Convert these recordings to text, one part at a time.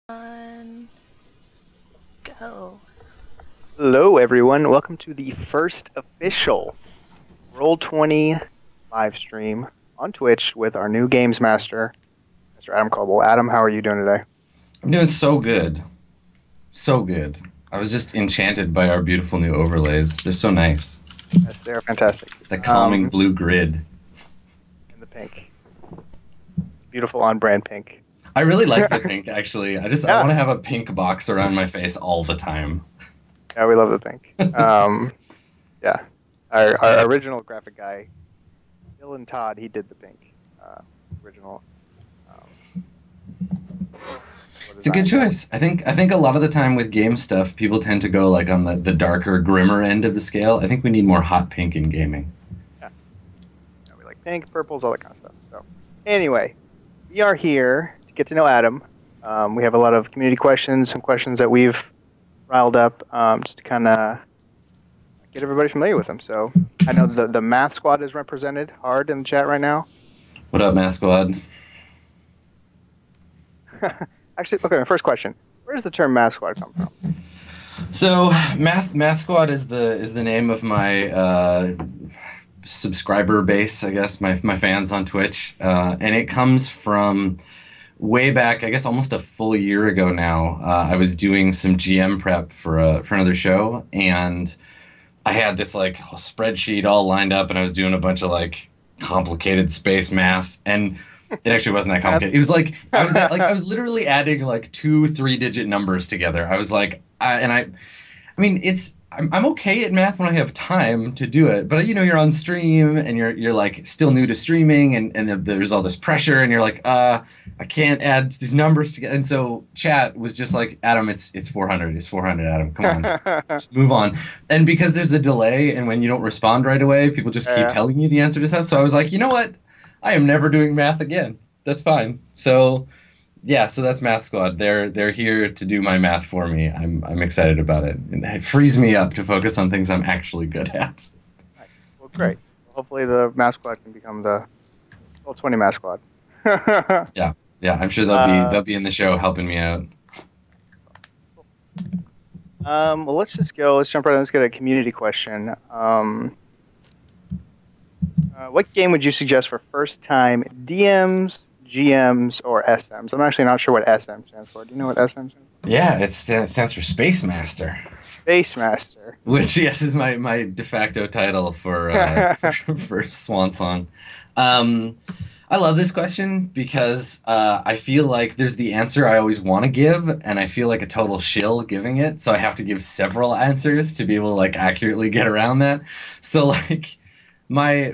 On go. Hello, everyone. Welcome to the first official Roll20 live stream on Twitch with our new games master, Mr. Adam Koebel. Adam, how are you doing today? I'm doing so good. So good. I was just enchanted by our beautiful new overlays. They're so nice. Yes, they're fantastic. The calming blue grid. And the pink. Beautiful on-brand pink. I really like the pink, actually. I Yeah. want to have a pink box around my face all the time. Yeah, we love the pink. Yeah. Our original graphic guy, Dylan Todd, he did the pink. Original. It's a good choice. I think a lot of the time with game stuff, people tend to go like on the darker, grimmer end of the scale. I think we need more hot pink in gaming. Yeah, we like pink, purples, all that kind of stuff. So, anyway, we are here to get to know Adam. We have a lot of community questions, some questions that we've riled up, just to kind of get everybody familiar with him. So, I know the Math Squad is represented hard in the chat right now. What up, Math Squad? Actually, okay, my first question. Where does the term Math Squad come from? So, Math Squad is the name of my subscriber base, I guess, my fans on Twitch, and it comes from way back, I guess, almost a full year ago now. I was doing some GM prep for another show, and I had this like spreadsheet all lined up, and I was doing a bunch of like complicated space math, and it actually wasn't that complicated. It was like I was literally adding like 2-3 digit numbers together. I was like, I mean, I'm okay at math when I have time to do it, but you're on stream and you're like still new to streaming, and there's all this pressure, and you're like, I can't add these numbers together. And so chat was just like, Adam, it's 400. It's 400, Adam. Come on, just move on. And because there's a delay, and when you don't respond right away, people just keep telling you the answer to stuff. So I was like, you know what? I am never doing math again. That's fine. So, yeah, so that's Math Squad. They're here to do my math for me. I'm excited about it. And it frees me up to focus on things I'm actually good at. Nice. Well, great. Hopefully the Math Squad can become the Roll20 Math Squad. Yeah, I'm sure they'll be in the show helping me out. Well, let's just go. Let's jump right in. Let's get a community question. What game would you suggest for first-time DMs, GMs, or SMs? I'm actually not sure what SM stands for. Do you know what SM stands for? Yeah, it stands for Space Master. Space Master. Which, yes, is my de facto title for for Swan Song. I love this question because I feel like there's the answer I always want to give, and I feel like a total shill giving it, so I have to give several answers to be able to like accurately get around that. So like my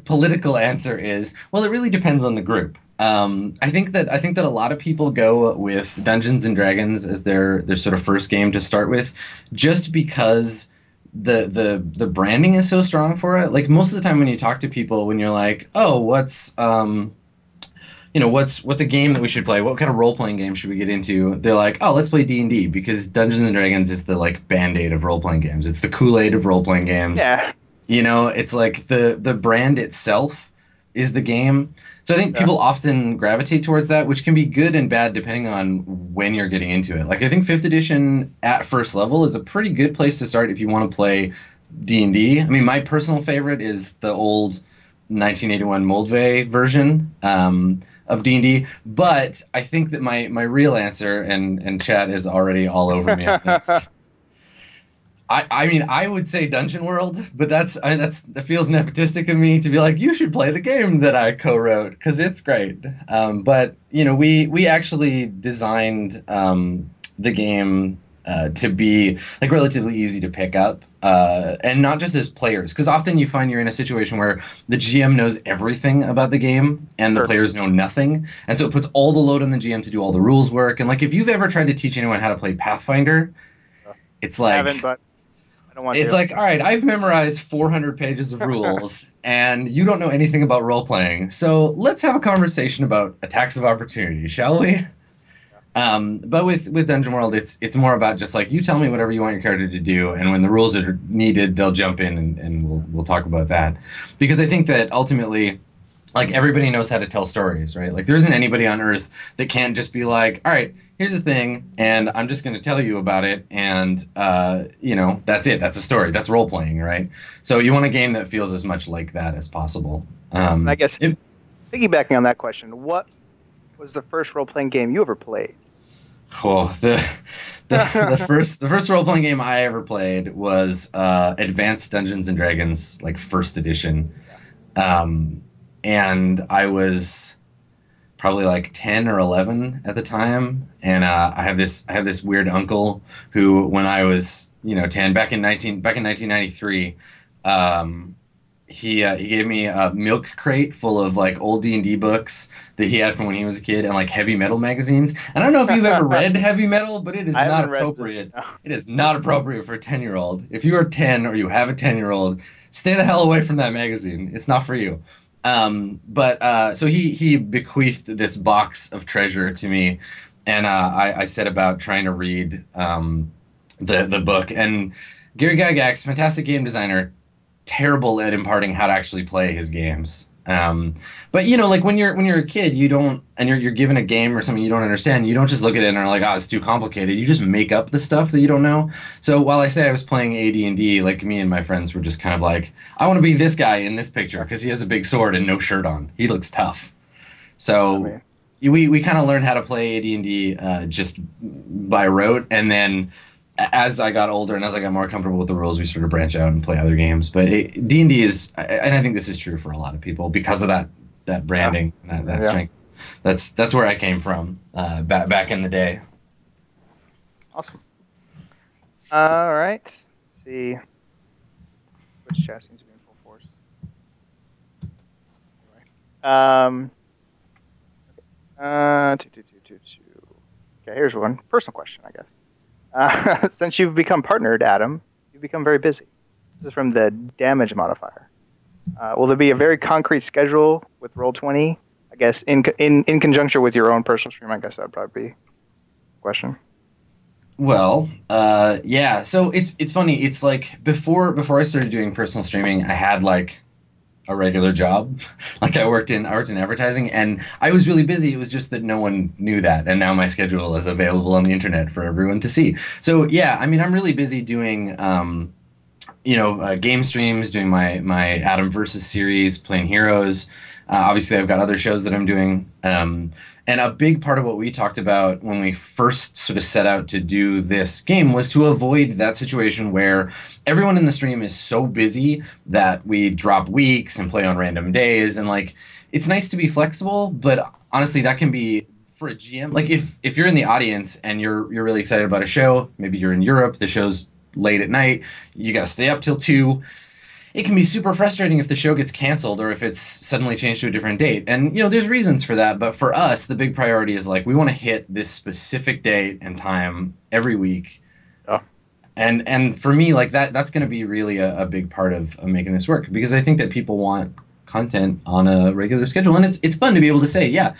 political answer is, well, it really depends on the group. I think that a lot of people go with Dungeons and Dragons as their sort of first game to start with, just because the branding is so strong for it. Like most of the time when you talk to people, when you're like, oh, what's a game that we should play? What kind of role-playing game should we get into? They're like, oh, let's play D&D, because Dungeons and Dragons is the like Band-Aid of role-playing games. It's the Kool-Aid of role-playing games. Yeah. It's like the brand itself is the game. So I think people often gravitate towards that, which can be good and bad depending on when you're getting into it. Like I think 5th edition at first level is a pretty good place to start if you want to play D&D. I mean, my personal favorite is the old 1981 Moldvay version of D&D, but I think that my real answer, and Chad is already all over me on this. I mean, I would say Dungeon World, but that feels nepotistic of me to be like, you should play the game that I co-wrote, because it's great. But we actually designed the game to be like relatively easy to pick up, and not just as players, because often you find you're in a situation where the GM knows everything about the game and the players know nothing, and so it puts all the load on the GM to do all the rules work. And like if you've ever tried to teach anyone how to play Pathfinder, it's like, I haven't, but I don't want it's to. like, all right, I've memorized 400 pages of rules, and you don't know anything about role-playing, so let's have a conversation about attacks of opportunity, shall we? But with Dungeon World, it's more about just like, you tell me whatever you want your character to do, and when the rules are needed, they'll jump in, and we'll talk about that. Because I think that ultimately, like everybody knows how to tell stories, right? Like there isn't anybody on earth that can't just be like, all right, here's a thing, and I'm just going to tell you about it, and you know, that's it. That's a story. That's role playing, right? So you want a game that feels as much like that as possible. And I guess piggybacking on that question, what was the first role playing game you ever played? Oh, the first role playing game I ever played was Advanced Dungeons and Dragons, like first edition. Um, and I was probably like 10 or 11 at the time, and I have this weird uncle who, when I was 10, back in 1993, he gave me a milk crate full of like old D&D books that he had from when he was a kid, and like heavy metal magazines. And I don't know if you've ever read heavy metal, but it is not appropriate. It is not appropriate for a 10-year-old. If you are 10 or you have a 10-year-old, stay the hell away from that magazine. It's not for you. So he bequeathed this box of treasure to me, and I set about trying to read the book. And Gary Gygax, fantastic game designer, terrible at imparting how to actually play his games. But like when you're a kid, you don't, and you're given a game or something you don't understand, you don't just look at it and are like, oh, it's too complicated. You just make up the stuff that you don't know. So while I say I was playing AD&D, like me and my friends were just kind of like, I want to be this guy in this picture because he has a big sword and no shirt on. He looks tough. So we kind of learned how to play AD&D just by rote, and then as I got older and as I got more comfortable with the rules, we started to branch out and play other games. But D&D is, and I think this is true for a lot of people because of that branding, that strength. That's where I came from back in the day. Awesome. All right. Let's see. Which chat seems to be in full force. Anyway. Okay, here's one. Personal question, I guess. Since you've become partnered, Adam, you've become very busy. This is from the damage modifier. Will there be a very concrete schedule with Roll20? I guess in conjunction with your own personal stream. I guess that would probably be a question. Well, yeah. So it's funny. It's like before I started doing personal streaming, I had like a regular job. Like I worked in advertising, and I was really busy. It was just that no one knew that, and now my schedule is available on the internet for everyone to see. So yeah, I mean, I'm really busy doing game streams, doing my Adam versus series, playing Heroes. Obviously, I've got other shows that I'm doing. And a big part of what we talked about when we first sort of set out to do this game was to avoid that situation where everyone in the stream is so busy that we drop weeks and play on random days. And like, it's nice to be flexible, but honestly, that can be for a GM. Like if you're in the audience and you're really excited about a show, maybe you're in Europe, the show's late at night, you got to stay up till 2. It can be super frustrating if the show gets canceled or if it's suddenly changed to a different date. And, there's reasons for that. But for us, the big priority is like, we want to hit this specific date and time every week. Oh. And for me, like that's going to be really a big part of making this work, because I think that people want content on a regular schedule. And it's fun to be able to say, yeah,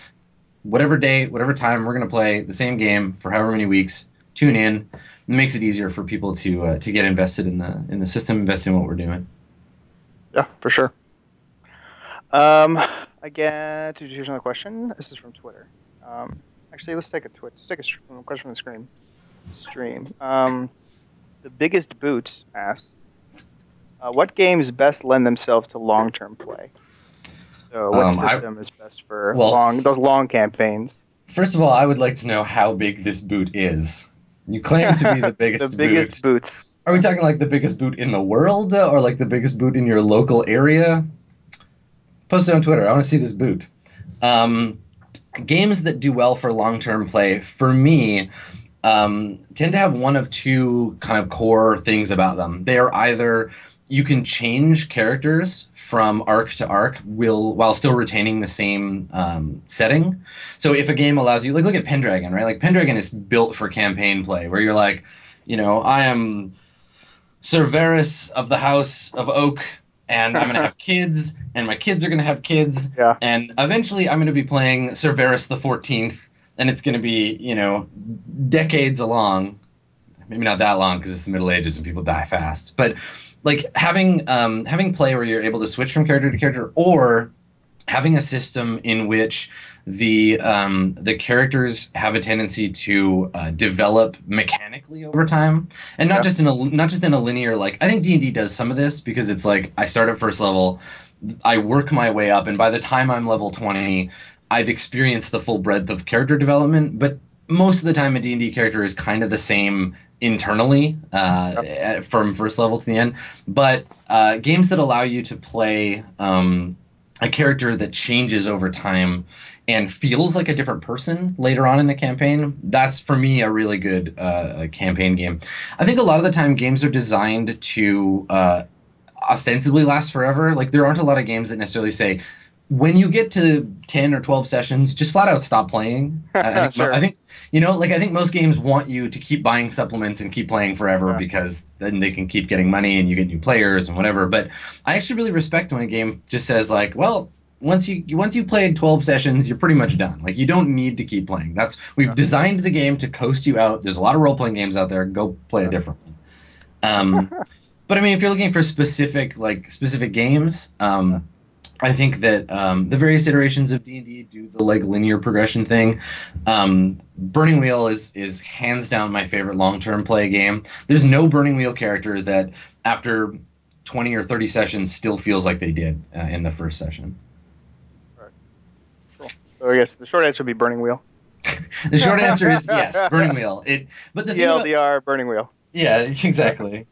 whatever day, whatever time, we're going to play the same game for however many weeks. Tune in. It makes it easier for people to get invested in the system, invest in what we're doing. Yeah, for sure. Here's another question. This is from Twitter. Actually, let's take a question from the stream. The Biggest Boot asks, what games best lend themselves to long-term play? So what system is best for those long campaigns? First of all, I would like to know how big this boot is. You claim to be the biggest the biggest boot. Are we talking like the biggest boot in the world, or like the biggest boot in your local area? Post it on Twitter. I want to see this boot. Games that do well for long-term play, for me, tend to have one of two kind of core things about them. They are either you can change characters from arc to arc while still retaining the same setting. So if a game allows you, like look at Pendragon, right? Like Pendragon is built for campaign play, where you're like, I am Cerberus of the House of Oak, and I'm going to have kids, and my kids are going to have kids, and eventually I'm going to be playing Cerberus the 14th, and it's going to be, decades along. Maybe not that long, because it's the Middle Ages and people die fast. But like having play where you're able to switch from character to character, or having a system in which the characters have a tendency to develop mechanically over time, and not just in a linear, like, I think D&D does some of this because it's like I start at first level, I work my way up, and by the time I'm level 20, I've experienced the full breadth of character development. But most of the time, a D&D character is kind of the same internally from first level to the end. But games that allow you to play a character that changes over time and feels like a different person later on in the campaign, that's, for me, a really good campaign game. I think a lot of the time games are designed to ostensibly last forever. Like, there aren't a lot of games that necessarily say, when you get to 10 or 12 sessions, just flat out stop playing. I think, I think most games want you to keep buying supplements and keep playing forever because then they can keep getting money and you get new players and whatever. But I actually really respect when a game just says, like, well, once you played 12 sessions, you're pretty much done. Like, you don't need to keep playing. We've designed the game to coast you out. There's a lot of role-playing games out there. Go play a different one. But I mean, if you're looking for specific games, I think that the various iterations of D&D do the like linear progression thing. Burning Wheel is hands down my favorite long-term play game. There's no Burning Wheel character that after 20 or 30 sessions still feels like they did in the first session. All right. Cool. So I guess the short answer would be Burning Wheel. The short answer is yes, Burning Wheel. But the TLDR, Burning Wheel. Yeah, exactly.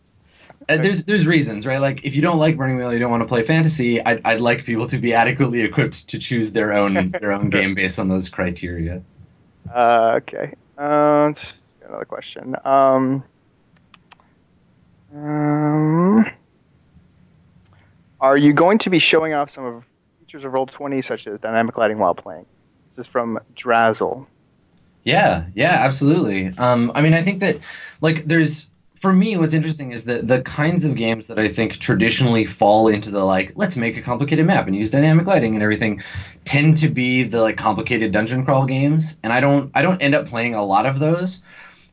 There's reasons, right? Like, if you don't like Burning Wheel, you don't want to play fantasy. I'd like people to be adequately equipped to choose their own game based on those criteria. Okay. Another question. Are you going to be showing off some of features of Roll20, such as dynamic lighting while playing? This is from Drazzle. Yeah, absolutely. I mean, I think that, like, for me, what's interesting is that the kinds of games that I think traditionally fall into the, like, let's make a complicated map and use dynamic lighting and everything, tend to be the, like, complicated dungeon crawl games, and I don't end up playing a lot of those.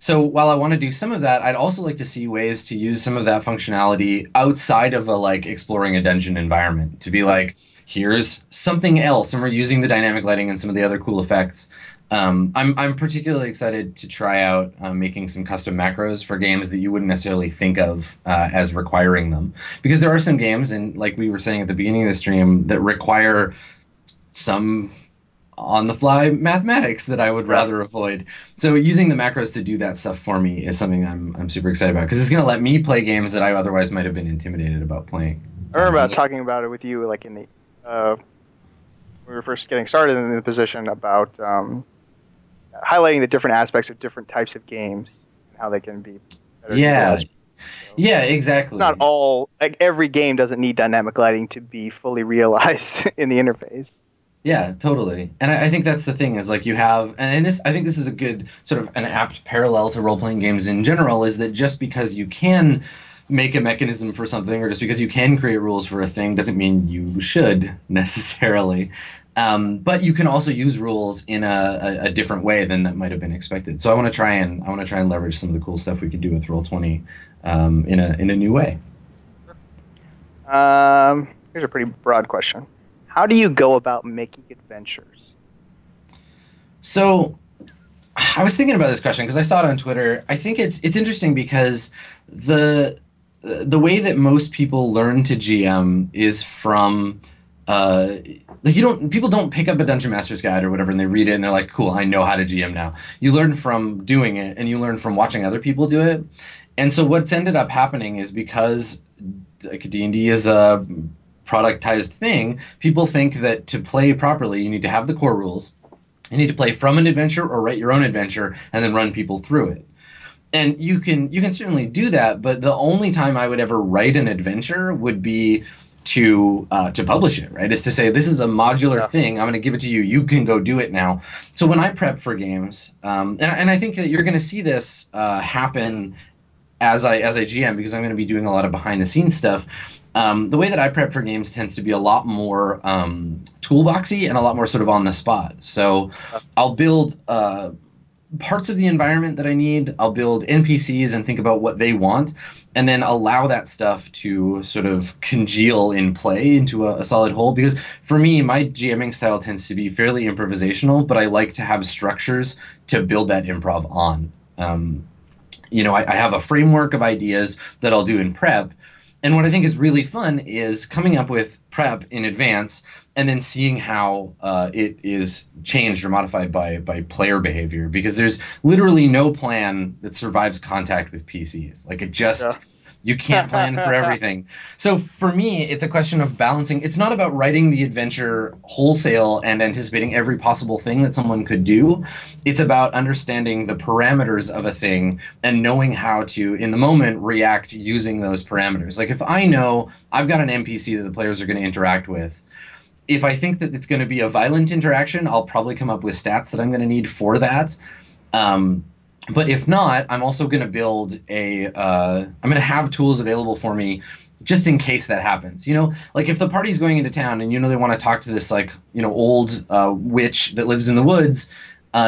So while I want to do some of that, I'd also like to see ways to use some of that functionality outside of exploring a dungeon environment, to be like, here's something else, and we're using the dynamic lighting and some of the other cool effects. I'm particularly excited to try out making some custom macros for games that you wouldn't necessarily think of as requiring them, because there are some games, and like we were saying at the beginning of the stream, that require some on-the-fly mathematics that I would rather avoid. So using the macros to do that stuff for me is something I'm super excited about, because it's going to let me play games that I otherwise might have been intimidated about playing. I remember talking about it with you, like in the when we were first getting started in the position, about highlighting the different aspects of different types of games and how they can be better utilized. Yeah, exactly. Not all, like, every game doesn't need dynamic lighting to be fully realized in the interface. Yeah, totally. And I think that's the thing, is like, you have, and I think this is a good sort of an apt parallel to role-playing games in general, is that just because you can make a mechanism for something, or just because you can create rules for a thing, doesn't mean you should necessarily. But you can also use rules in a different way than that might have been expected. So I want to try and leverage some of the cool stuff we could do with Roll20 in a new way. Here's a pretty broad question. How do you go about making adventures? So I was thinking about this question because I saw it on Twitter. I think it's interesting because the way that most people learn to GM is from people don't pick up a Dungeon Master's Guide or whatever and they read it and they're like, cool, I know how to GM now. You learn from doing it, and you learn from watching other people do it. And so what's ended up happening is, because D&D is a productized thing, people think that to play properly, you need to have the core rules. You need to play from an adventure or write your own adventure and then run people through it. And you can certainly do that, but the only time I would ever write an adventure would be to publish it, right? Is to say, this is a modular thing. I'm going to give it to you. You can go do it now. So when I prep for games, and I think that you're going to see this happen as I GM, because I'm going to be doing a lot of behind the scenes stuff. The way that I prep for games tends to be a lot more toolboxy and a lot more sort of on the spot. So I'll build parts of the environment that I need. I'll build NPCs and think about what they want, and then allow that stuff to sort of congeal in play into a solid whole. Because for me, my GMing style tends to be fairly improvisational, but I like to have structures to build that improv on. I have a framework of ideas that I'll do in prep. And what I think is really fun is coming up with prep in advance and then seeing how it is changed or modified by player behavior, because there's literally no plan that survives contact with PCs. Like, it just, Yeah. you can't plan for everything. So for me, it's a question of balancing. It's not about writing the adventure wholesale and anticipating every possible thing that someone could do. It's about understanding the parameters of a thing and knowing how to, in the moment, react using those parameters. Like, if I know I've got an NPC that the players are going to interact with, if I think that it's going to be a violent interaction, I'll probably come up with stats that I'm going to need for that. But if not, I'm also going to build I'm going to have tools available for me just in case that happens. Like, if the party's going into town and they want to talk to this, like, old witch that lives in the woods,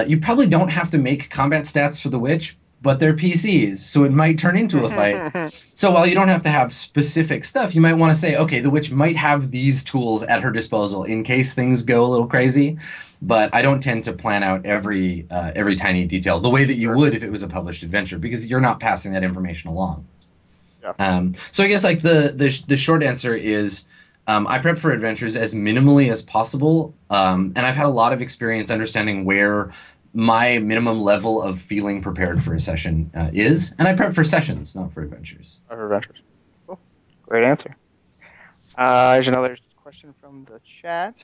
you probably don't have to make combat stats for the witch, but they're PCs, so it might turn into a fight. So while you don't have to have specific stuff, you might want to say, okay, the witch might have these tools at her disposal in case things go a little crazy. But I don't tend to plan out every tiny detail the way that you would if it was a published adventure, because you're not passing that information along. Yeah. So I guess, like, the short answer is, I prep for adventures as minimally as possible, and I've had a lot of experience understanding where my minimum level of feeling prepared for a session is, and I prep for sessions, not for adventures. Not for adventures. Cool. Great answer. There's another question from the chat.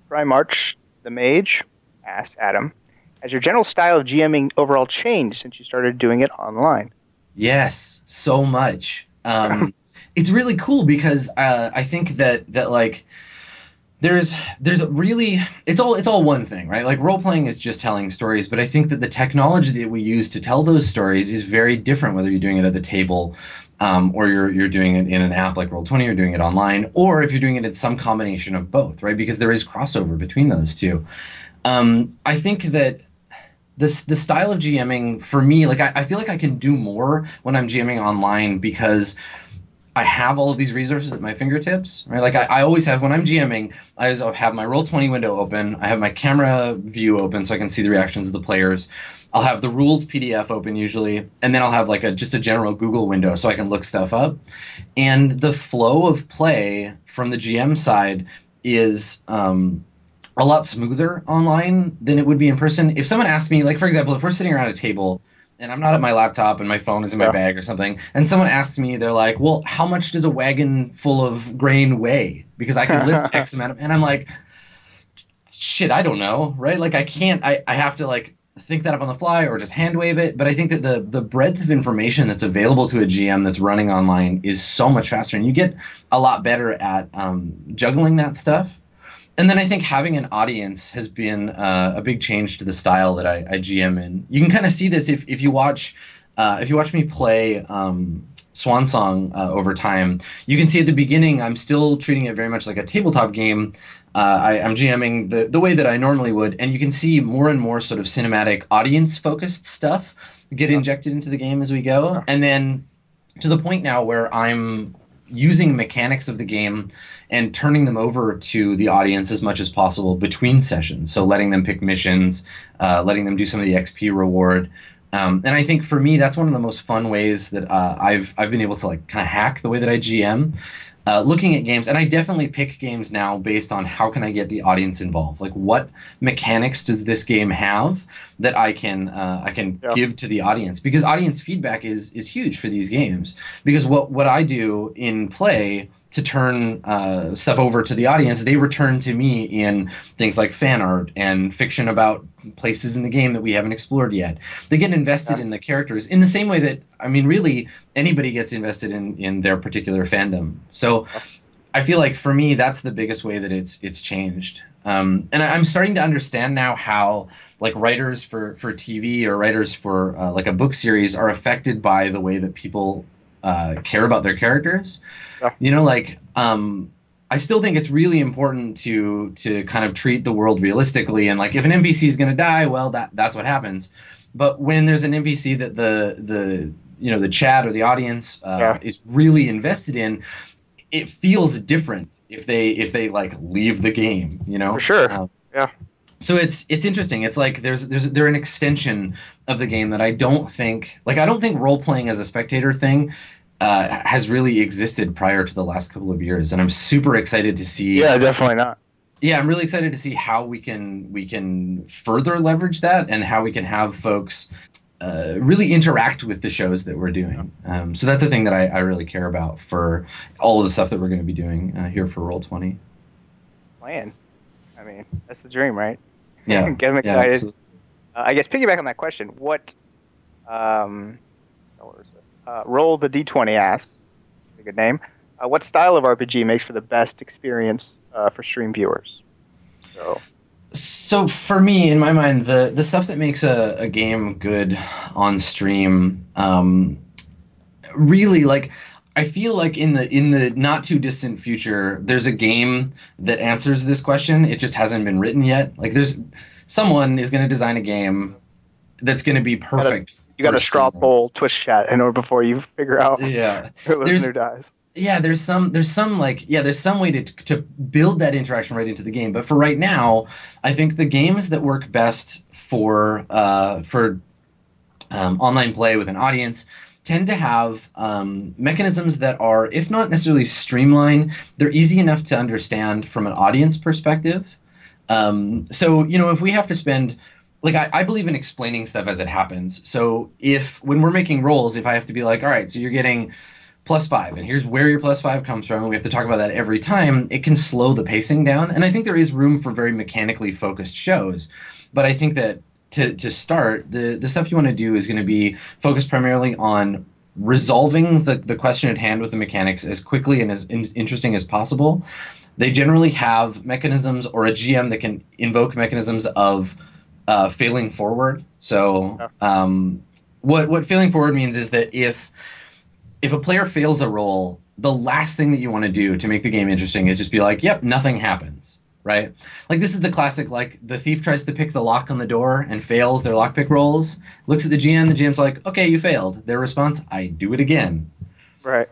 Primarch the Mage asked Adam, has your general style of GMing overall changed since you started doing it online? Yes, so much. It's really cool because I think that like there's really, it's all one thing, right? Like, role playing is just telling stories, but I think that the technology that we use to tell those stories is very different, whether you're doing it at the table, or you're doing it in an app like Roll20, or doing it online, or if you're doing it at some combination of both, right? Because there is crossover between those two. I think that the style of GMing for me, like, I feel like I can do more when I'm GMing online because I have all of these resources at my fingertips, right? Like, I always have, when I'm GMing, I always have my Roll20 window open. I have my camera view open so I can see the reactions of the players. I'll have the rules PDF open usually, and then I'll have like just a general Google window so I can look stuff up. And the flow of play from the GM side is a lot smoother online than it would be in person. If someone asked me, like, for example, if we're sitting around a table and I'm not at my laptop and my phone is in my bag or something, and someone asks me, they're like, well, how much does a wagon full of grain weigh? Because I can lift X amount of, and I'm like, shit, I don't know, right? Like, I can't, I have to, like, think that up on the fly or just hand wave it. But I think that the breadth of information that's available to a GM that's running online is so much faster, and you get a lot better at juggling that stuff. And then I think having an audience has been a big change to the style that I GM in. You can kind of see this if you watch me play Swan Song over time. You can see at the beginning I'm still treating it very much like a tabletop game. I'm GMing the way that I normally would, and you can see more and more sort of cinematic, audience-focused stuff get injected into the game as we go. And then to the point now where I'm using mechanics of the game and turning them over to the audience as much as possible between sessions. So letting them pick missions, letting them do some of the XP reward. And I think for me, that's one of the most fun ways that I've been able to, like, kind of hack the way that I GM. Looking at games, and I definitely pick games now based on how can I get the audience involved. Like, what mechanics does this game have that I can give to the audience? Because audience feedback is huge for these games. Because what I do in play to turn stuff over to the audience, they return to me in things like fan art and fiction about places in the game that we haven't explored yet. They get invested in the characters in the same way that, I mean, really anybody gets invested in their particular fandom. So I feel like for me, that's the biggest way that it's changed. And I'm starting to understand now how, like, writers for TV or writers for like a book series are affected by the way that people care about their characters. Yeah. You know, like I still think it's really important to kind of treat the world realistically, and like if an NPC is going to die, well, that's what happens. But when there's an NPC that the you know, the chat or the audience is really invested in, it feels different if they like leave the game, you know. For sure. Yeah. So it's interesting. It's like they're an extension of the game that I don't think role playing as a spectator thing has really existed prior to the last couple of years, and I'm super excited to see. Yeah, definitely not. Yeah, I'm really excited to see how we can further leverage that, and how we can have folks really interact with the shows that we're doing. So that's a thing that I really care about for all of the stuff that we're going to be doing here for Roll20. Plan. I mean, that's the dream, right? Yeah. Get them excited. Yeah, I guess piggyback on that question. What was this? Roll the D20 asks. A good name. What style of RPG makes for the best experience for stream viewers? So for me, in my mind, the stuff that makes a game good on stream, really, like, I feel like in the not too distant future, there's a game that answers this question. It just hasn't been written yet. Like, someone is going to design a game that's going to be perfect. You got to straw poll Twitch chat in order before you figure out who listener dies. Yeah, there's some way to build that interaction right into the game. But for right now, I think the games that work best for online play with an audience tend to have mechanisms that are, if not necessarily streamlined, they're easy enough to understand from an audience perspective. So, you know, if we have to spend, like, I believe in explaining stuff as it happens. So when we're making rolls, if I have to be like, all right, so you're getting +5, and here's where your +5 comes from, and we have to talk about that every time, it can slow the pacing down. And I think there is room for very mechanically focused shows. But I think that to start, the stuff you want to do is going to be focused primarily on resolving the question at hand with the mechanics as quickly and as interesting as possible. They generally have mechanisms, or a GM that can invoke mechanisms of failing forward. So what failing forward means is that if a player fails a roll, the last thing that you want to do to make the game interesting is just be like, yep, nothing happens, right? Like, this is the classic, like, the thief tries to pick the lock on the door and fails their lockpick rolls, looks at the GM's like, okay, you failed. Their response, I do it again. Right.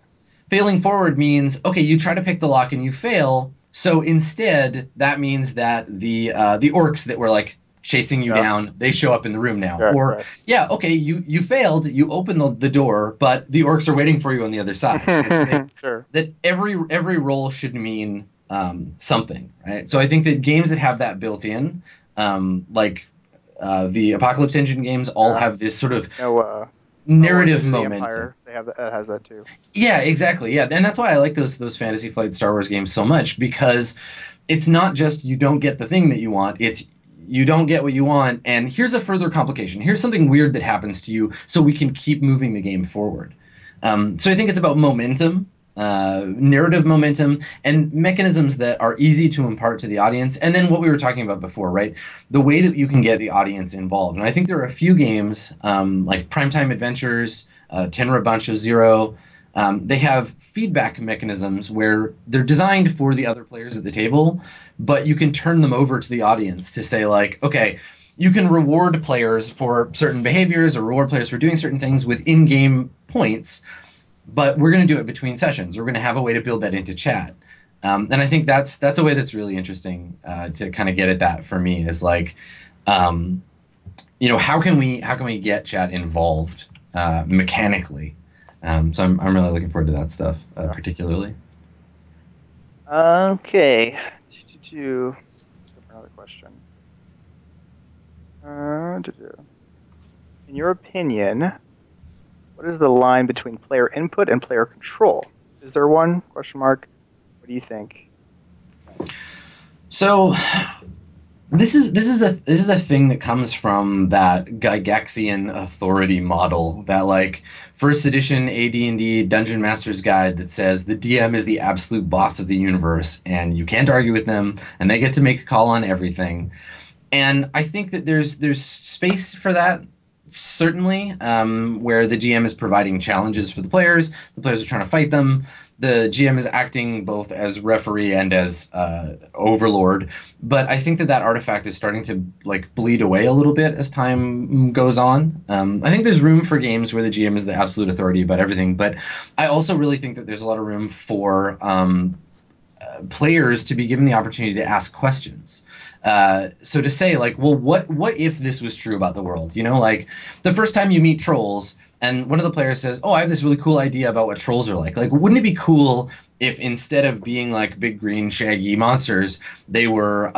Failing forward means, okay, you try to pick the lock and you fail, so instead that means that the orcs that were, like, chasing you down, they show up in the room now. Yeah, okay, you failed, you open the door, but the orcs are waiting for you on the other side. That every roll should mean something, right? So I think that games that have that built in, like the Apocalypse Engine games, all have this sort of narrative momentum. That has that too. Yeah, exactly. Yeah, and that's why I like those Fantasy Flight Star Wars games so much, because it's not just you don't get the thing that you want, it's you don't get what you want, and here's a further complication. Here's something weird that happens to you, so we can keep moving the game forward. So I think it's about momentum, narrative momentum, and mechanisms that are easy to impart to the audience. And then what we were talking about before, right? The way that you can get the audience involved. And I think there are a few games, like Primetime Adventures, Tenra Bancho Zero, they have feedback mechanisms where they're designed for the other players at the table, but you can turn them over to the audience to say, like, okay, you can reward players for certain behaviors or reward players for doing certain things with in-game points, but we're going to do it between sessions. We're going to have a way to build that into chat. And I think that's a way that's really interesting to kind of get at that for me, is like, you know, how can we get chat involved mechanically? So I'm really looking forward to that stuff, particularly. Okay. Another question. In your opinion, what is the line between player input and player control? Is there one? Question mark. What do you think? So this is a thing that comes from that Gygaxian authority model, that like first edition AD&D Dungeon Master's Guide that says the DM is the absolute boss of the universe and you can't argue with them and they get to make a call on everything. And I think that there's space for that certainly, where the GM is providing challenges for the players are trying to fight them. The GM is acting both as referee and as overlord, but I think that artifact is starting to like bleed away a little bit as time goes on. I think there's room for games where the GM is the absolute authority about everything, but I also really think that there's a lot of room for players to be given the opportunity to ask questions. So to say like, well, what if this was true about the world? You know, like the first time you meet trolls and one of the players says, oh, I have this really cool idea about what trolls are like. Like, wouldn't it be cool if instead of being like big green shaggy monsters, they were,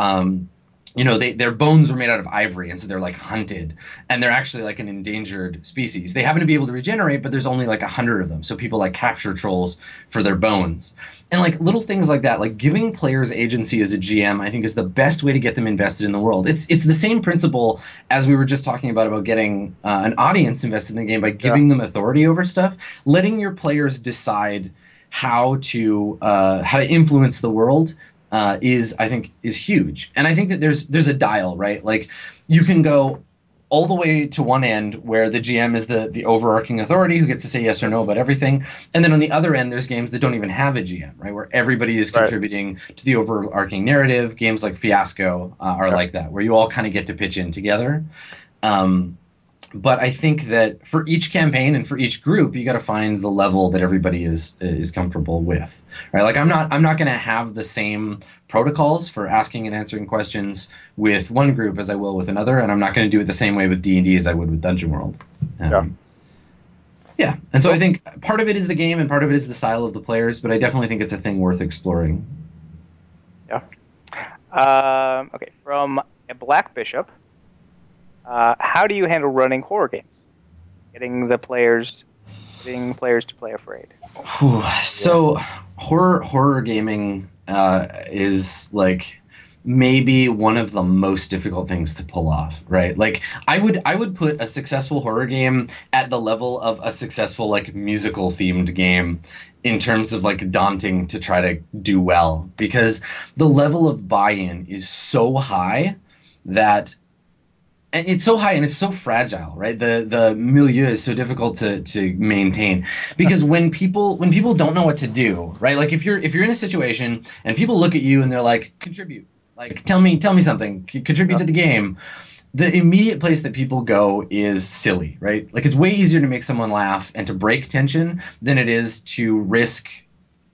you know, their bones were made out of ivory, and so they're like hunted, and they're actually like an endangered species. They happen to be able to regenerate, but there's only like 100 of them. So people like capture trolls for their bones. And like little things like that, like giving players agency as a GM, I think is the best way to get them invested in the world. It's the same principle as we were just talking about getting an audience invested in the game by giving them authority over stuff, letting your players decide how to influence the world. I think is huge. And I think that there's a dial, right? Like you can go all the way to one end where the GM is the overarching authority who gets to say yes or no about everything. And then on the other end, there's games that don't even have a GM, right? Where everybody is contributing to the overarching narrative. Games like Fiasco are like that, where you all kind of get to pitch in together. But I think that for each campaign and for each group, you got to find the level that everybody is comfortable with, right? Like I'm not going to have the same protocols for asking and answering questions with one group as I will with another, and I'm not going to do it the same way with D&D as I would with Dungeon World. Yeah, and so I think part of it is the game and part of it is the style of the players, but I definitely think it's a thing worth exploring. Yeah. Okay, from a Black Bishop. How do you handle running horror games? Getting players to play afraid. So horror gaming is like maybe one of the most difficult things to pull off, right? Like I would put a successful horror game at the level of a successful like musical themed game in terms of like daunting to try to do well, because the level of buy-in is so high that. And it's so high and it's so fragile, right? The milieu is so difficult to maintain, because when people don't know what to do, right? Like if you're in a situation and people look at you and they're like, contribute, like tell me something, contribute to the game. The immediate place that people go is silly, right? Like it's way easier to make someone laugh and to break tension than it is to risk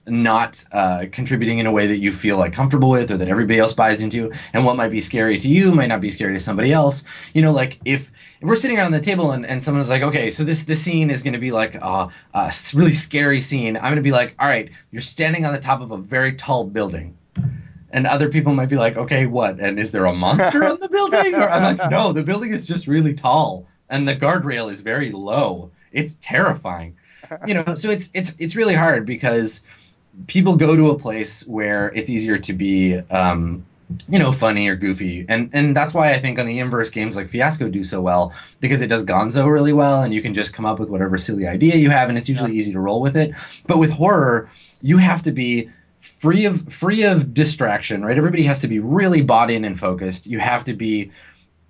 not contributing in a way that you feel like comfortable with or that everybody else buys into, and what might be scary to you might not be scary to somebody else. You know, like if we're sitting around the table and someone's like, okay, so this scene is going to be like a really scary scene, I'm going to be like, all right, you're standing on the top of a very tall building. And other people might be like, okay, what? And is there a monster on the building? Or I'm like, no, the building is just really tall and the guardrail is very low. It's terrifying. You know, so it's really hard because people go to a place where it's easier to be, you know, funny or goofy. And that's why I think on the inverse games like Fiasco do so well, because it does gonzo really well and you can just come up with whatever silly idea you have and it's usually easy to roll with it. But with horror, you have to be free of distraction, right? Everybody has to be really bought in and focused. You have to be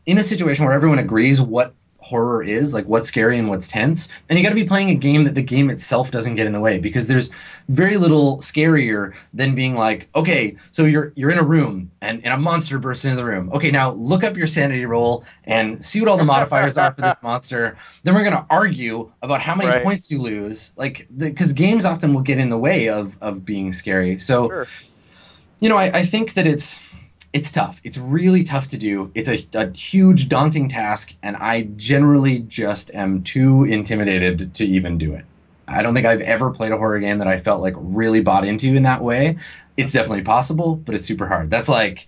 in a situation where everyone agrees what horror is, like what's scary and what's tense, and you got to be playing a game that the game itself doesn't get in the way, because there's very little scarier than being like, okay, so you're in a room and a monster bursts into the room. Okay, now look up your sanity roll and see what all the modifiers are for this monster. Then we're going to argue about how many points you lose, like because games often will get in the way of being scary. So you know, I think that it's tough. It's really tough to do. It's a huge, daunting task, and I generally just am too intimidated to even do it. I don't think I've ever played a horror game that I felt like really bought into in that way. It's definitely possible, but it's super hard. That's like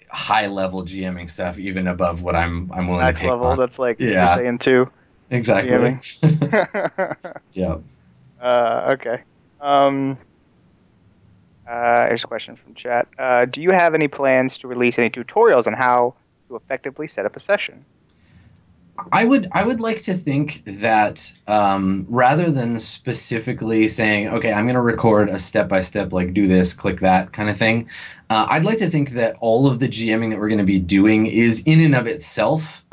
high level GMing stuff, even above what I'm willing to take level. on. That's like you're saying too. Exactly. Yeah. Okay. Here's a question from chat. Do you have any plans to release any tutorials on how to effectively set up a session? I would like to think that rather than specifically saying, okay, I'm going to record a step-by-step, like do this, click that kind of thing, I'd like to think that all of the GMing that we're going to be doing is in and of itself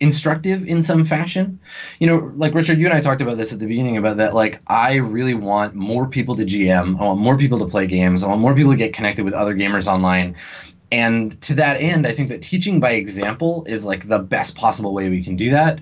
instructive in some fashion. You know, like Richard, you and I talked about this at the beginning about that, like, I really want more people to GM. I want more people to play games. I want more people to get connected with other gamers online. And to that end, I think that teaching by example is like the best possible way we can do that.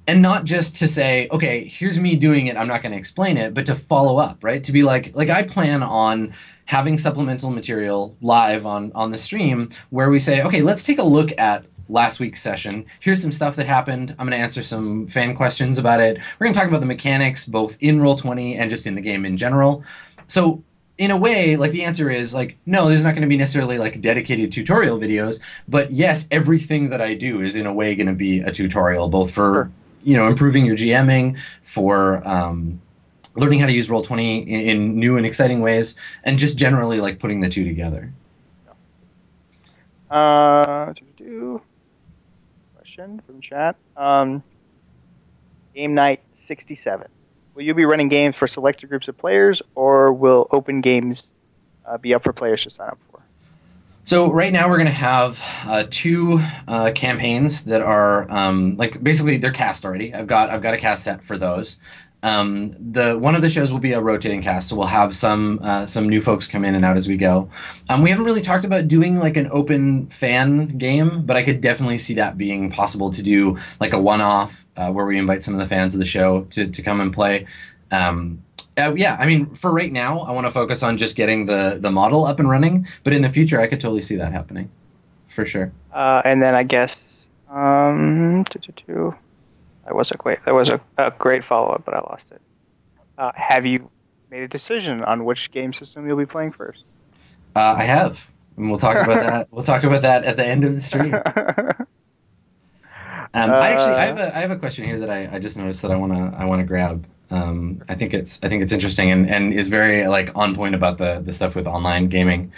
And not just to say, okay, here's me doing it, I'm not going to explain it, but to follow up, right? To be like I plan on having supplemental material live on the stream where we say, okay, let's take a look at last week's session. Here's some stuff that happened. I'm going to answer some fan questions about it. We're going to talk about the mechanics, both in Roll20 and just in the game in general. So in a way, like, the answer is like, no, there's not going to be necessarily like dedicated tutorial videos, but yes, everything that I do is in a way going to be a tutorial, both for, you know, improving your GMing, for learning how to use Roll20 in new and exciting ways, and just generally like putting the two together. Question from chat. Game night 67. Will you be running games for selected groups of players, or will open games be up for players to sign up for? So right now we're going to have two campaigns that are like, basically they're cast already. I've got a cast set for those. One of the shows will be a rotating cast, so we'll have some new folks come in and out as we go. We haven't really talked about doing like an open fan game, but I could definitely see that being possible to do, like a one-off where we invite some of the fans of the show to come and play. Yeah, I mean, for right now, I want to focus on just getting the model up and running, but in the future, I could totally see that happening, for sure. And then I guess that was a great follow-up, but I lost it. Have you made a decision on which game system you'll be playing first? I have, and we'll talk about that. We'll talk about that at the end of the stream. I have a question here that I just noticed that I wanna grab. I think it's interesting and is very like on point about the stuff with online gaming.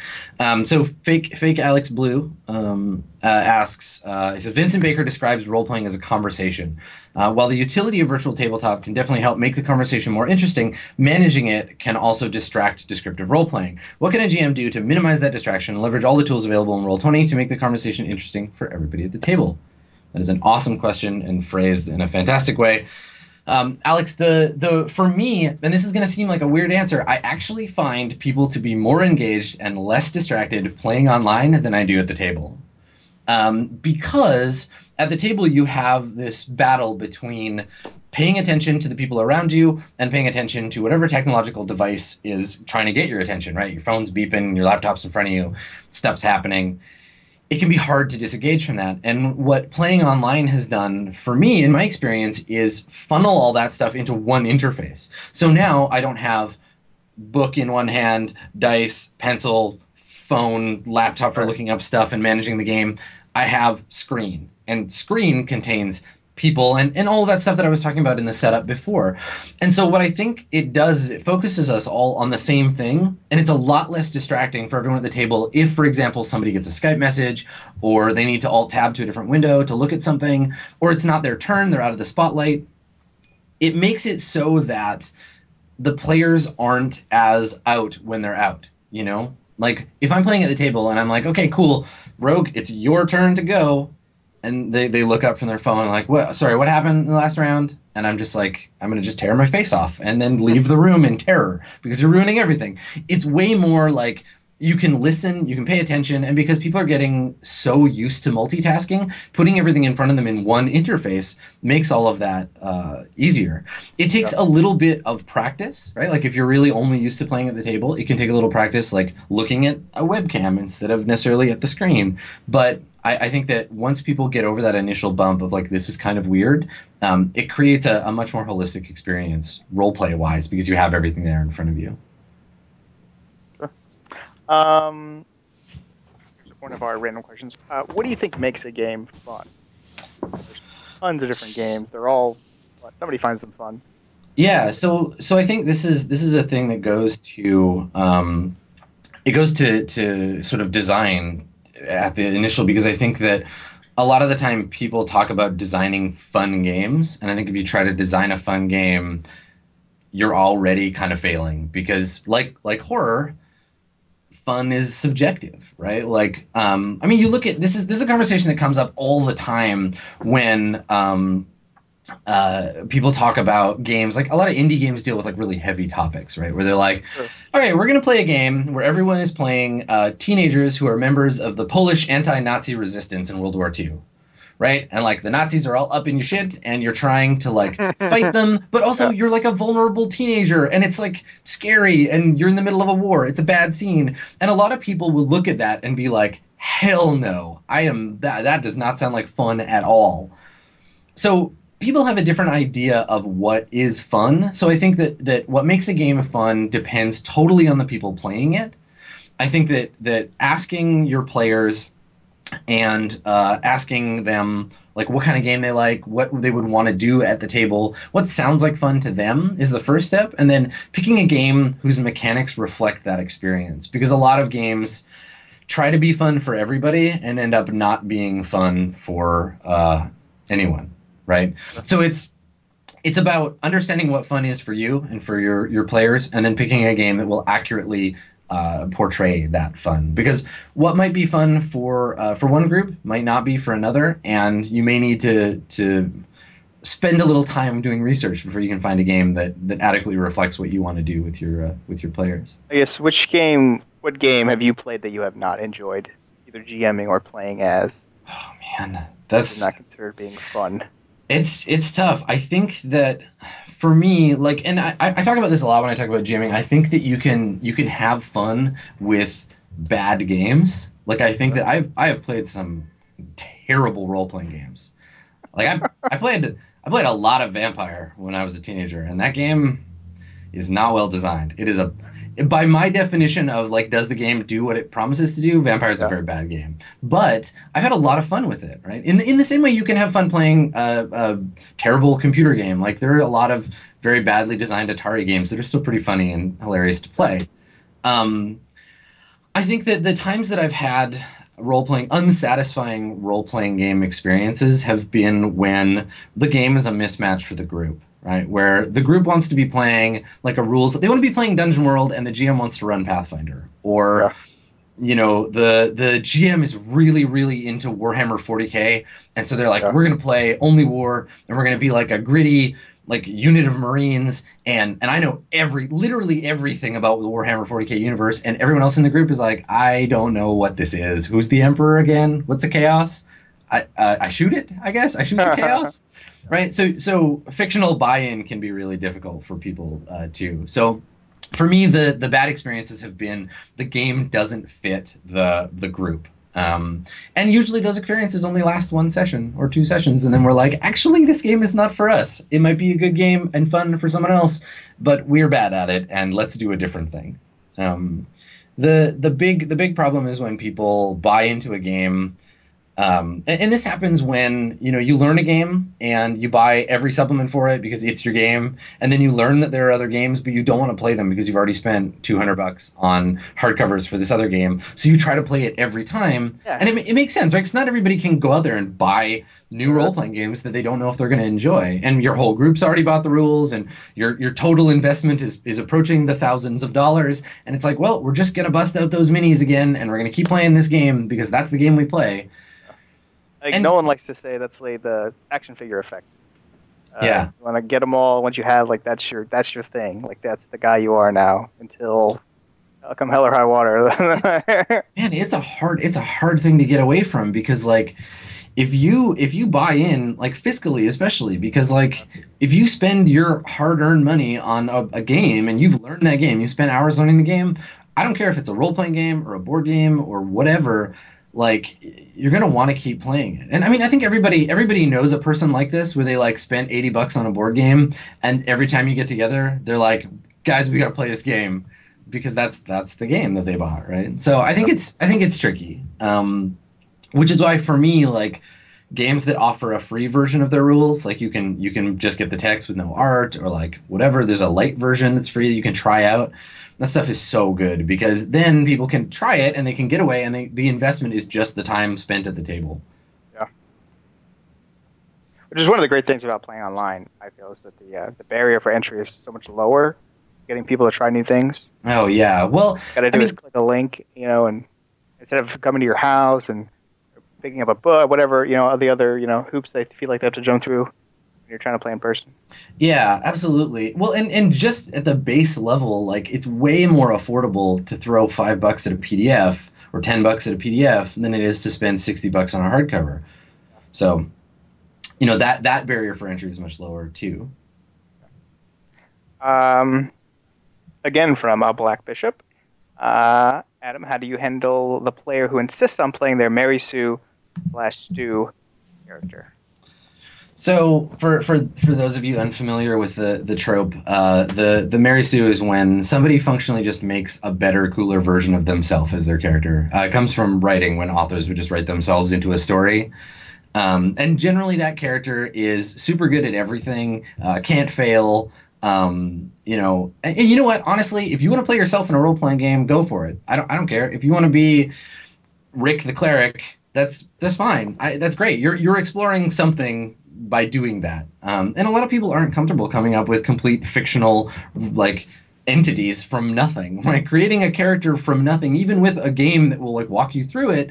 So fake Alex Blue asks, he says, Vincent Baker describes role-playing as a conversation. While the utility of virtual tabletop can definitely help make the conversation more interesting, managing it can also distract descriptive role-playing. What can a GM do to minimize that distraction and leverage all the tools available in Roll20 to make the conversation interesting for everybody at the table? That is an awesome question and phrased in a fantastic way. Alex, for me, and this is going to seem like a weird answer, I actually find people to be more engaged and less distracted playing online than I do at the table. Because at the table you have this battle between paying attention to the people around you and paying attention to whatever technological device is trying to get your attention, right? Your phone's beeping, your laptop's in front of you, stuff's happening. It can be hard to disengage from that. And what playing online has done for me, in my experience, is funnel all that stuff into one interface. So now I don't have book in one hand, dice, pencil, phone, laptop for looking up stuff and managing the game. I have screen, and screen contains people and all of that stuff that I was talking about in the setup before. And so what I think it does is it focuses us all on the same thing, and it's a lot less distracting for everyone at the table if, for example, somebody gets a Skype message or they need to alt-tab to a different window to look at something, or it's not their turn, they're out of the spotlight. It makes it so that the players aren't as out when they're out, you know? Like, if I'm playing at the table and I'm like, okay, cool, Rogue, it's your turn to go, and they look up from their phone and like, what? Sorry, what happened in the last round? And I'm just like, I'm going to just tear my face off and then leave the room in terror because you're ruining everything. It's way more like you can listen, you can pay attention, and because people are getting so used to multitasking, putting everything in front of them in one interface makes all of that easier. It takes a little bit of practice, right? Like if you're really only used to playing at the table, it can take a little practice, like looking at a webcam instead of necessarily at the screen. But I think that once people get over that initial bump of like, this is kind of weird, it creates a much more holistic experience, role-play-wise, because you have everything there in front of you. Sure. Here's one of our random questions. What do you think makes a game fun? There's tons of different games. They're all fun. Somebody finds them fun. Yeah, so I think this is a thing that goes to to sort of design at the initial, because I think that a lot of the time people talk about designing fun games, and I think if you try to design a fun game, you're already kind of failing, because like horror, fun is subjective, right? Like, I mean, you look at this is a conversation that comes up all the time when people talk about games. Like a lot of indie games deal with like really heavy topics, right? Where they're like, Sure. all right, we're going to play a game where everyone is playing teenagers who are members of the Polish anti-Nazi resistance in World War II, right? And like the Nazis are all up in your shit and you're trying to like fight them, but also Yeah. you're like a vulnerable teenager and it's like scary and you're in the middle of a war. It's a bad scene. And a lot of people will look at that and be like, hell no, that does not sound like fun at all. So people have a different idea of what is fun. So I think that what makes a game fun depends totally on the people playing it. I think that asking your players and asking them like what kind of game they like, what they would want to do at the table, what sounds like fun to them is the first step, and then picking a game whose mechanics reflect that experience. Because a lot of games try to be fun for everybody and end up not being fun for anyone, right? So it's about understanding what fun is for you and for your players, and then picking a game that will accurately portray that fun. Because what might be fun for one group might not be for another, and you may need to spend a little time doing research before you can find a game that adequately reflects what you want to do with your players. I guess what game have you played that you have not enjoyed, either GMing or playing as? Oh man, Did that's not consider being fun. it's tough. I think that for me, like, and I talk about this a lot when I talk about GMing. I think that you can have fun with bad games. Like I think that I have played some terrible role playing games. Like I played a lot of Vampire when I was a teenager, and that game is not well designed. It is a by my definition of like does the game do what it promises to do, Vampire is a very bad game. But I've had a lot of fun with it, right? In the same way you can have fun playing a terrible computer game. Like there are a lot of very badly designed Atari games that are still pretty funny and hilarious to play. Um, I think that the times that I've had unsatisfying role playing game experiences have been when the game is a mismatch for the group, right? Where the group wants to be playing like a rules, they want to be playing Dungeon World and the GM wants to run Pathfinder. Or, you know, the GM is really, really into Warhammer 40K. And so they're like, we're going to play only war and we're going to be like a gritty, like unit of Marines, and I know literally everything about the Warhammer 40K universe, and everyone else in the group is like, I don't know what this is. Who's the Emperor again? What's a chaos? I shoot it, I guess. I shoot the chaos, right? So fictional buy-in can be really difficult for people too. So for me, the bad experiences have been the game doesn't fit the group. And usually those experiences only last one session or two sessions, and then we're like, actually, this game is not for us. It might be a good game and fun for someone else, but we're bad at it, and let's do a different thing. The big problem is when people buy into a game. And this happens when you learn a game and you buy every supplement for it because it's your game, and then you learn that there are other games, but you don't want to play them because you've already spent $200 on hardcovers for this other game. So you try to play it every time, and it makes sense, right? Because not everybody can go out there and buy new role-playing games that they don't know if they're going to enjoy, and your whole group's already bought the rules, and your total investment is approaching the thousands of dollars, and it's like, well, we're just going to bust out those minis again, and we're going to keep playing this game because that's the game we play. Like, no one likes to say that's like the action figure effect. Yeah. You want to get them all. Once you have, like, that's your thing. Like, that's the guy you are now until come hell or high water. It's a hard thing to get away from, because like if you buy in, like fiscally especially, because like if you spend your hard-earned money on a game and you've learned that game, you spent hours learning the game, I don't care if it's a role-playing game or a board game or whatever, like you're gonna want to keep playing it. And I mean, I think everybody knows a person like this, where they like spent $80 on a board game, and every time you get together, they're like, guys, we gotta play this game, because that's the game that they bought, right? So I think it's tricky, which is why for me, like games that offer a free version of their rules, like you can just get the text with no art, or like whatever, there's a light version that's free that you can try out. That stuff is so good, because then people can try it and they can get away, and the investment is just the time spent at the table. Yeah. Which is one of the great things about playing online, I feel, is that the barrier for entry is so much lower. getting people to try new things. Oh yeah. Well, Got to I do is mean, click a link, and instead of coming to your house and picking up a book, whatever, all the other, hoops they feel like they have to jump through when you're trying to play in person. yeah, absolutely. Well, and just at the base level, like it's way more affordable to throw $5 at a PDF or $10 at a PDF than it is to spend $60 on a hardcover. So, that barrier for entry is much lower too. Um, Again from Black Bishop. Adam, how do you handle the player who insists on playing their Mary Sue / Stu character? So for those of you unfamiliar with the trope, the Mary Sue is when somebody functionally just makes a better, cooler version of themselves as their character. It comes from writing, when authors would just write themselves into a story. And generally that character is super good at everything, can't fail. And you know what? Honestly, if you want to play yourself in a role-playing game, go for it. I don't care. If you want to be Rick the cleric, that's fine. That's great. You're exploring something by doing that. And a lot of people aren't comfortable coming up with complete fictional, like, entities from nothing. Like creating a character from nothing, even with a game that will like walk you through it,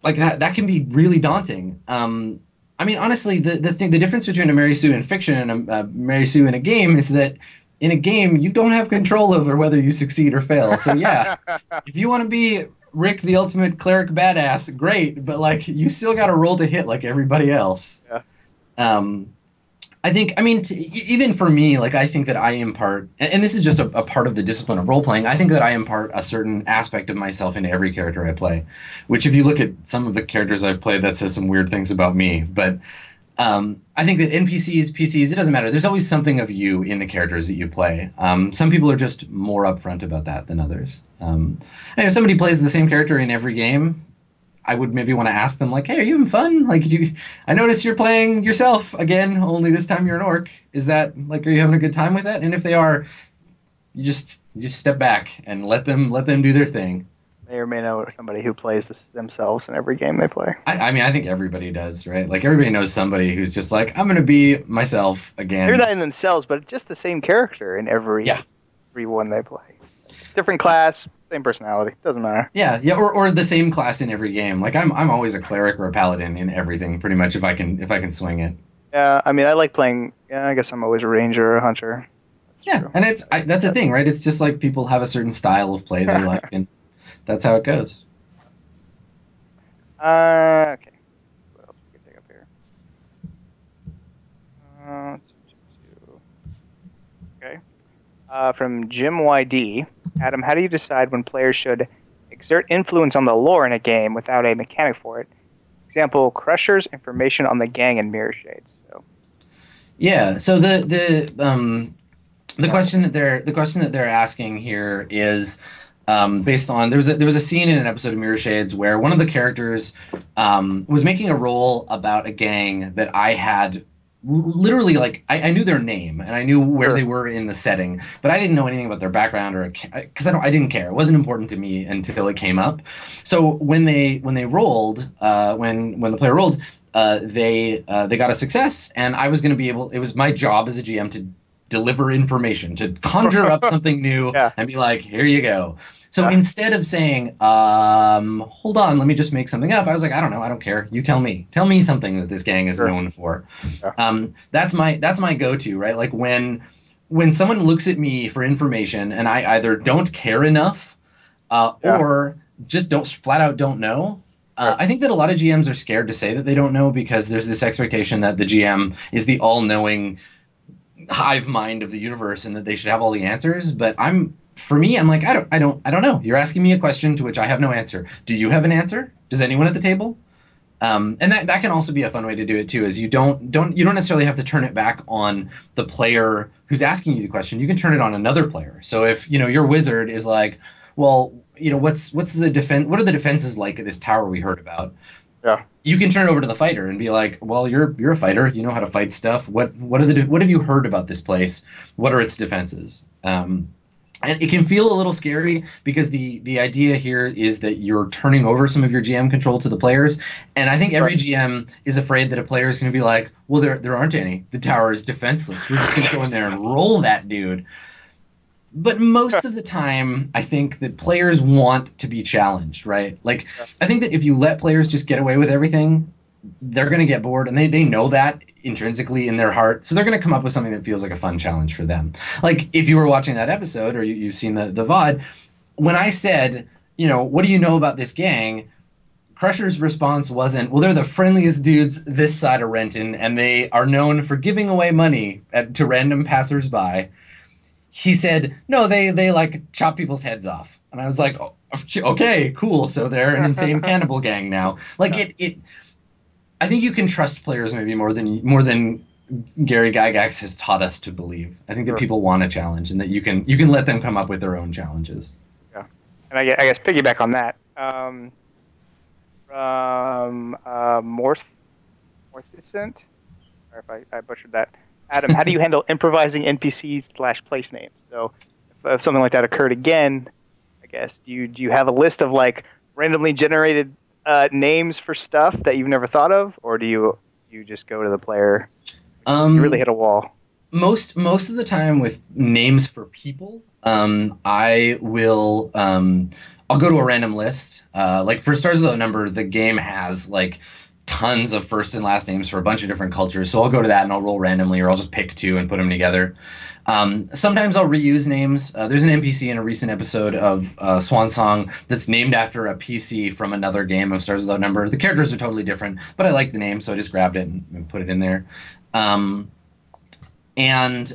like that can be really daunting. I mean, honestly, the difference between a Mary Sue in fiction and a Mary Sue in a game is that in a game you don't have control over whether you succeed or fail. So yeah, if you want to be Rick the ultimate cleric badass, great, but like you still got to roll to hit like everybody else. Yeah. I think, I mean, even for me, like I think that I impart, and this is just a part of the discipline of role playing. I think that I impart a certain aspect of myself into every character I play, which if you look at some of the characters I've played, that says some weird things about me. But I think that NPCs, PCs, it doesn't matter. There's always something of you in the characters that you play. Some people are just more upfront about that than others. And if somebody plays the same character in every game, I would maybe want to ask them, like, hey, are you having fun? Like, I noticed you're playing yourself again, only this time you're an orc. Is that, like, are you having a good time with that? And if they are, you just step back and let them do their thing. May or may know somebody who plays themselves in every game they play. I mean, I think everybody does, right? Like, everybody knows somebody who's just like, I'm going to be myself again. They're not in themselves, but just the same character in every one they play. Different class, same personality. Doesn't matter. Yeah, or the same class in every game. Like I'm always a cleric or a paladin in everything, pretty much, if I can swing it. Yeah, I mean, I like playing. Yeah, I guess I'm always a ranger or a hunter. That's true. And that's a thing, right? It's just like people have a certain style of play they like, and that's how it goes. Okay. What else we can take up here? Okay. From Jim YD, Adam, how do you decide when players should exert influence on the lore in a game without a mechanic for it? Example, Crusher's information on the gang in Mirror Shades. So. Yeah. So the question that they're asking here is based on there was a scene in an episode of Mirror Shades where one of the characters was making a roll about a gang that I had. Literally, like I knew their name and I knew where they were in the setting, but I didn't know anything about their background or because I didn't care. It wasn't important to me until it came up. So when they rolled, when the player rolled, they got a success, and I was going to be able. It was my job as a GM to deliver information, to conjure up something new, and be like, here you go. So instead of saying, hold on, let me just make something up, I was like, I don't know, I don't care. You tell me. Tell me something that this gang is known for. That's my go-to, right? Like when someone looks at me for information and I either don't care enough or just flat out don't know. I think that a lot of GMs are scared to say that they don't know because there's this expectation that the GM is the all-knowing hive mind of the universe and that they should have all the answers. But for me, I'm like, I don't know. You're asking me a question to which I have no answer. Do you have an answer? Does anyone at the table? And that can also be a fun way to do it too, is you don't necessarily have to turn it back on the player who's asking you the question. You can turn it on another player. So if, your wizard is like, well, what's the defense? What are the defenses like at this tower we heard about? Yeah. You can turn it over to the fighter and be like, well, you're a fighter. You know how to fight stuff. What have you heard about this place? What are its defenses? And it can feel a little scary because the idea here is that you're turning over some of your GM control to the players. And I think every GM is afraid that a player is going to be like, well, there aren't any. The tower is defenseless. We're just going to go in there and roll that dude. But most of the time, I think that players want to be challenged, right? Like, Yeah. I think that if you let players just get away with everything, they're going to get bored, and they know that intrinsically in their heart. So they're going to come up with something that feels like a fun challenge for them. Like, if you were watching that episode or you've seen the VOD, when I said, what do you know about this gang? Crusher's response wasn't, well, they're the friendliest dudes this side of Renton, and they are known for giving away money to random passersby. He said, no, they like chop people's heads off. And I was like, oh, okay, cool. So they're an insane cannibal gang now. Like I think you can trust players maybe more than Gary Gygax has taught us to believe. I think that people want a challenge, and that you can let them come up with their own challenges. Yeah, and I guess piggyback on that. From Morthicent, or if I butchered that. Adam, how do you handle improvising NPCs/place names? So, if something like that occurred again, I guess do you have a list of like randomly generated names for stuff that you've never thought of, or do you just go to the player? You really hit a wall. Most of the time with names for people, I will I'll go to a random list. Like for Stars Without Number, the game has like tons of first and last names for a bunch of different cultures. So I'll go to that and I'll roll randomly, or I'll just pick two and put them together. Sometimes I'll reuse names. There's an NPC in a recent episode of Swan Song that's named after a PC from another game of Stars Without Number. The characters are totally different, but I like the name, so I just grabbed it and put it in there. And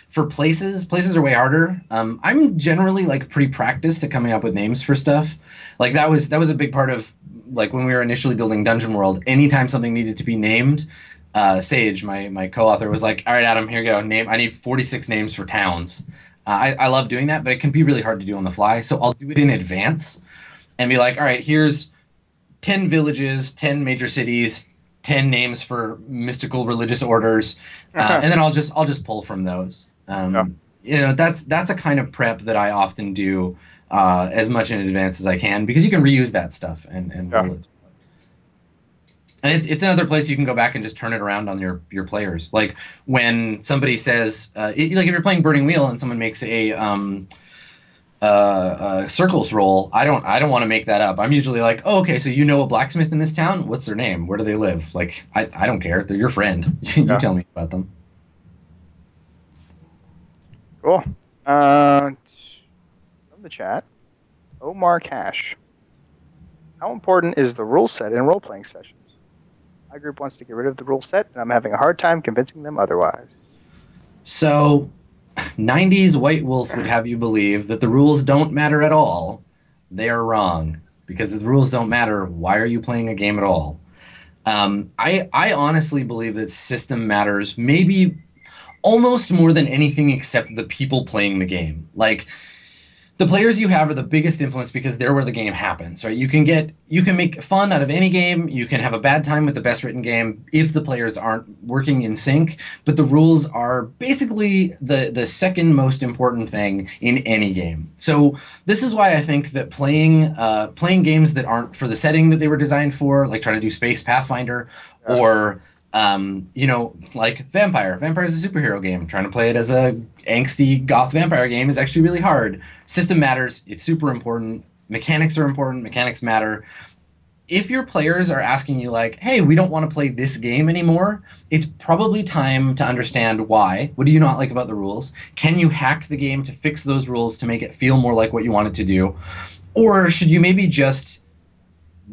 for places are way harder. I'm generally like pretty practiced at coming up with names for stuff. Like that was a big part of like when we were initially building Dungeon World. Anytime something needed to be named, Sage, my co-author, was like, "All right, Adam, here you go. Name. I need 46 names for towns." I love doing that, but it can be really hard to do on the fly. So I'll do it in advance and be like, "All right, here's 10 villages, 10 major cities, 10 names for mystical religious orders," and then I'll just pull from those. That's a kind of prep that I often do as much in advance as I can, because you can reuse that stuff and roll it. And it's another place you can go back and just turn it around on your players. Like when somebody says, like if you're playing Burning Wheel and someone makes a circles roll, I don't want to make that up. I'm usually like, oh, okay, so you know a blacksmith in this town? What's their name? Where do they live? Like, I don't care. They're your friend. You tell me about them. Cool. From the chat, Omar Cash. How important is the rule set in role-playing sessions? My group wants to get rid of the rule set, and I'm having a hard time convincing them otherwise. So 90s White Wolf would have you believe that the rules don't matter at all. They are wrong. Because if the rules don't matter, why are you playing a game at all? I honestly believe that system matters maybe almost more than anything except the people playing the game. Like, the players you have are the biggest influence because they're where the game happens, right? You can make fun out of any game. You can have a bad time with the best written game if the players aren't working in sync. But the rules are basically the second most important thing in any game. So this is why I think that playing games that aren't for the setting that they were designed for, like trying to do Space Pathfinder, or like Vampire. Vampire is a superhero game. Trying to play it as a angsty goth vampire game is actually really hard. System matters. It's super important. Mechanics are important. Mechanics matter. If your players are asking you like, hey, we don't want to play this game anymore, it's probably time to understand why. What do you not like about the rules? Can you hack the game to fix those rules to make it feel more like what you want it to do? Or should you maybe just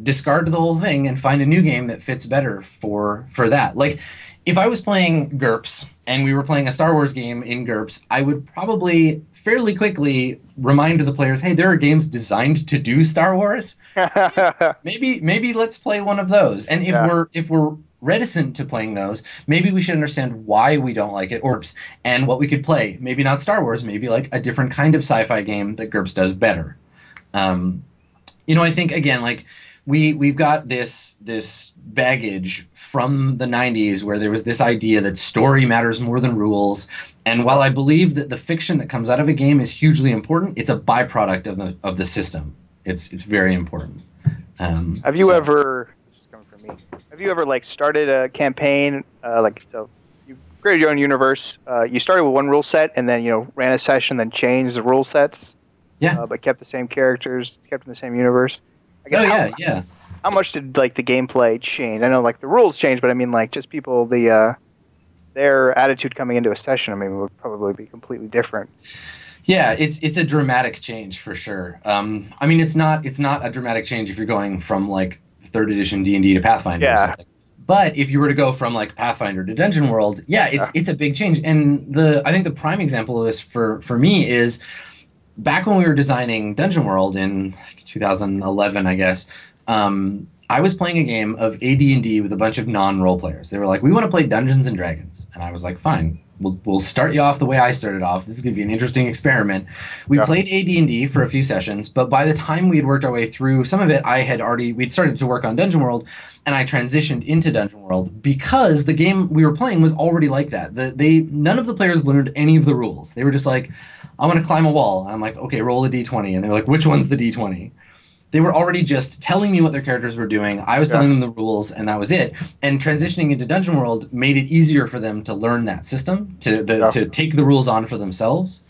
discard the whole thing and find a new game that fits better for that? Like, if I was playing GURPS and we were playing a Star Wars game in GURPS, I would probably fairly quickly remind the players, hey, there are games designed to do Star Wars. maybe let's play one of those. And if we're reticent to playing those, maybe we should understand why we don't like it, and what we could play. Maybe not Star Wars, maybe like a different kind of sci-fi game that GURPS does better. I think again, like, we've got this baggage from the 90s where there was this idea that story matters more than rules. And while I believe that the fiction that comes out of a game is hugely important, it's a byproduct of the system. It's very important. Have you ever? This is coming from me. Have you ever like started a campaign so created your own universe. You started with one rule set, and then ran a session, then changed the rule sets. Yeah. But kept the same characters, kept in the same universe. I guess Yeah. How much did like the gameplay change? I know like the rules changed, but I mean like just people their attitude coming into a session. I mean would probably be completely different. Yeah, it's a dramatic change for sure. I mean, it's not a dramatic change if you're going from like third edition D&D to Pathfinder or something. But if you were to go from like Pathfinder to Dungeon World, it's a big change. And I think the prime example of this for me is back when we were designing Dungeon World in like 2011, I guess. I was playing a game of AD&D with a bunch of non-role players. They were like, "We want to play Dungeons and Dragons," and I was like, "Fine, we'll start you off the way I started off. This is going to be an interesting experiment." We played AD&D for a few sessions, but by the time we had worked our way through some of it, we'd started to work on Dungeon World, and I transitioned into Dungeon World because the game we were playing was already like that. None of the players learned any of the rules. They were just like, "I want to climb a wall," and I'm like, "Okay, roll a d20," and they were like, "Which one's the d20?" They were already just telling me what their characters were doing. I was telling them the rules, and that was it. And transitioning into Dungeon World made it easier for them to learn that system, to take the rules on for themselves.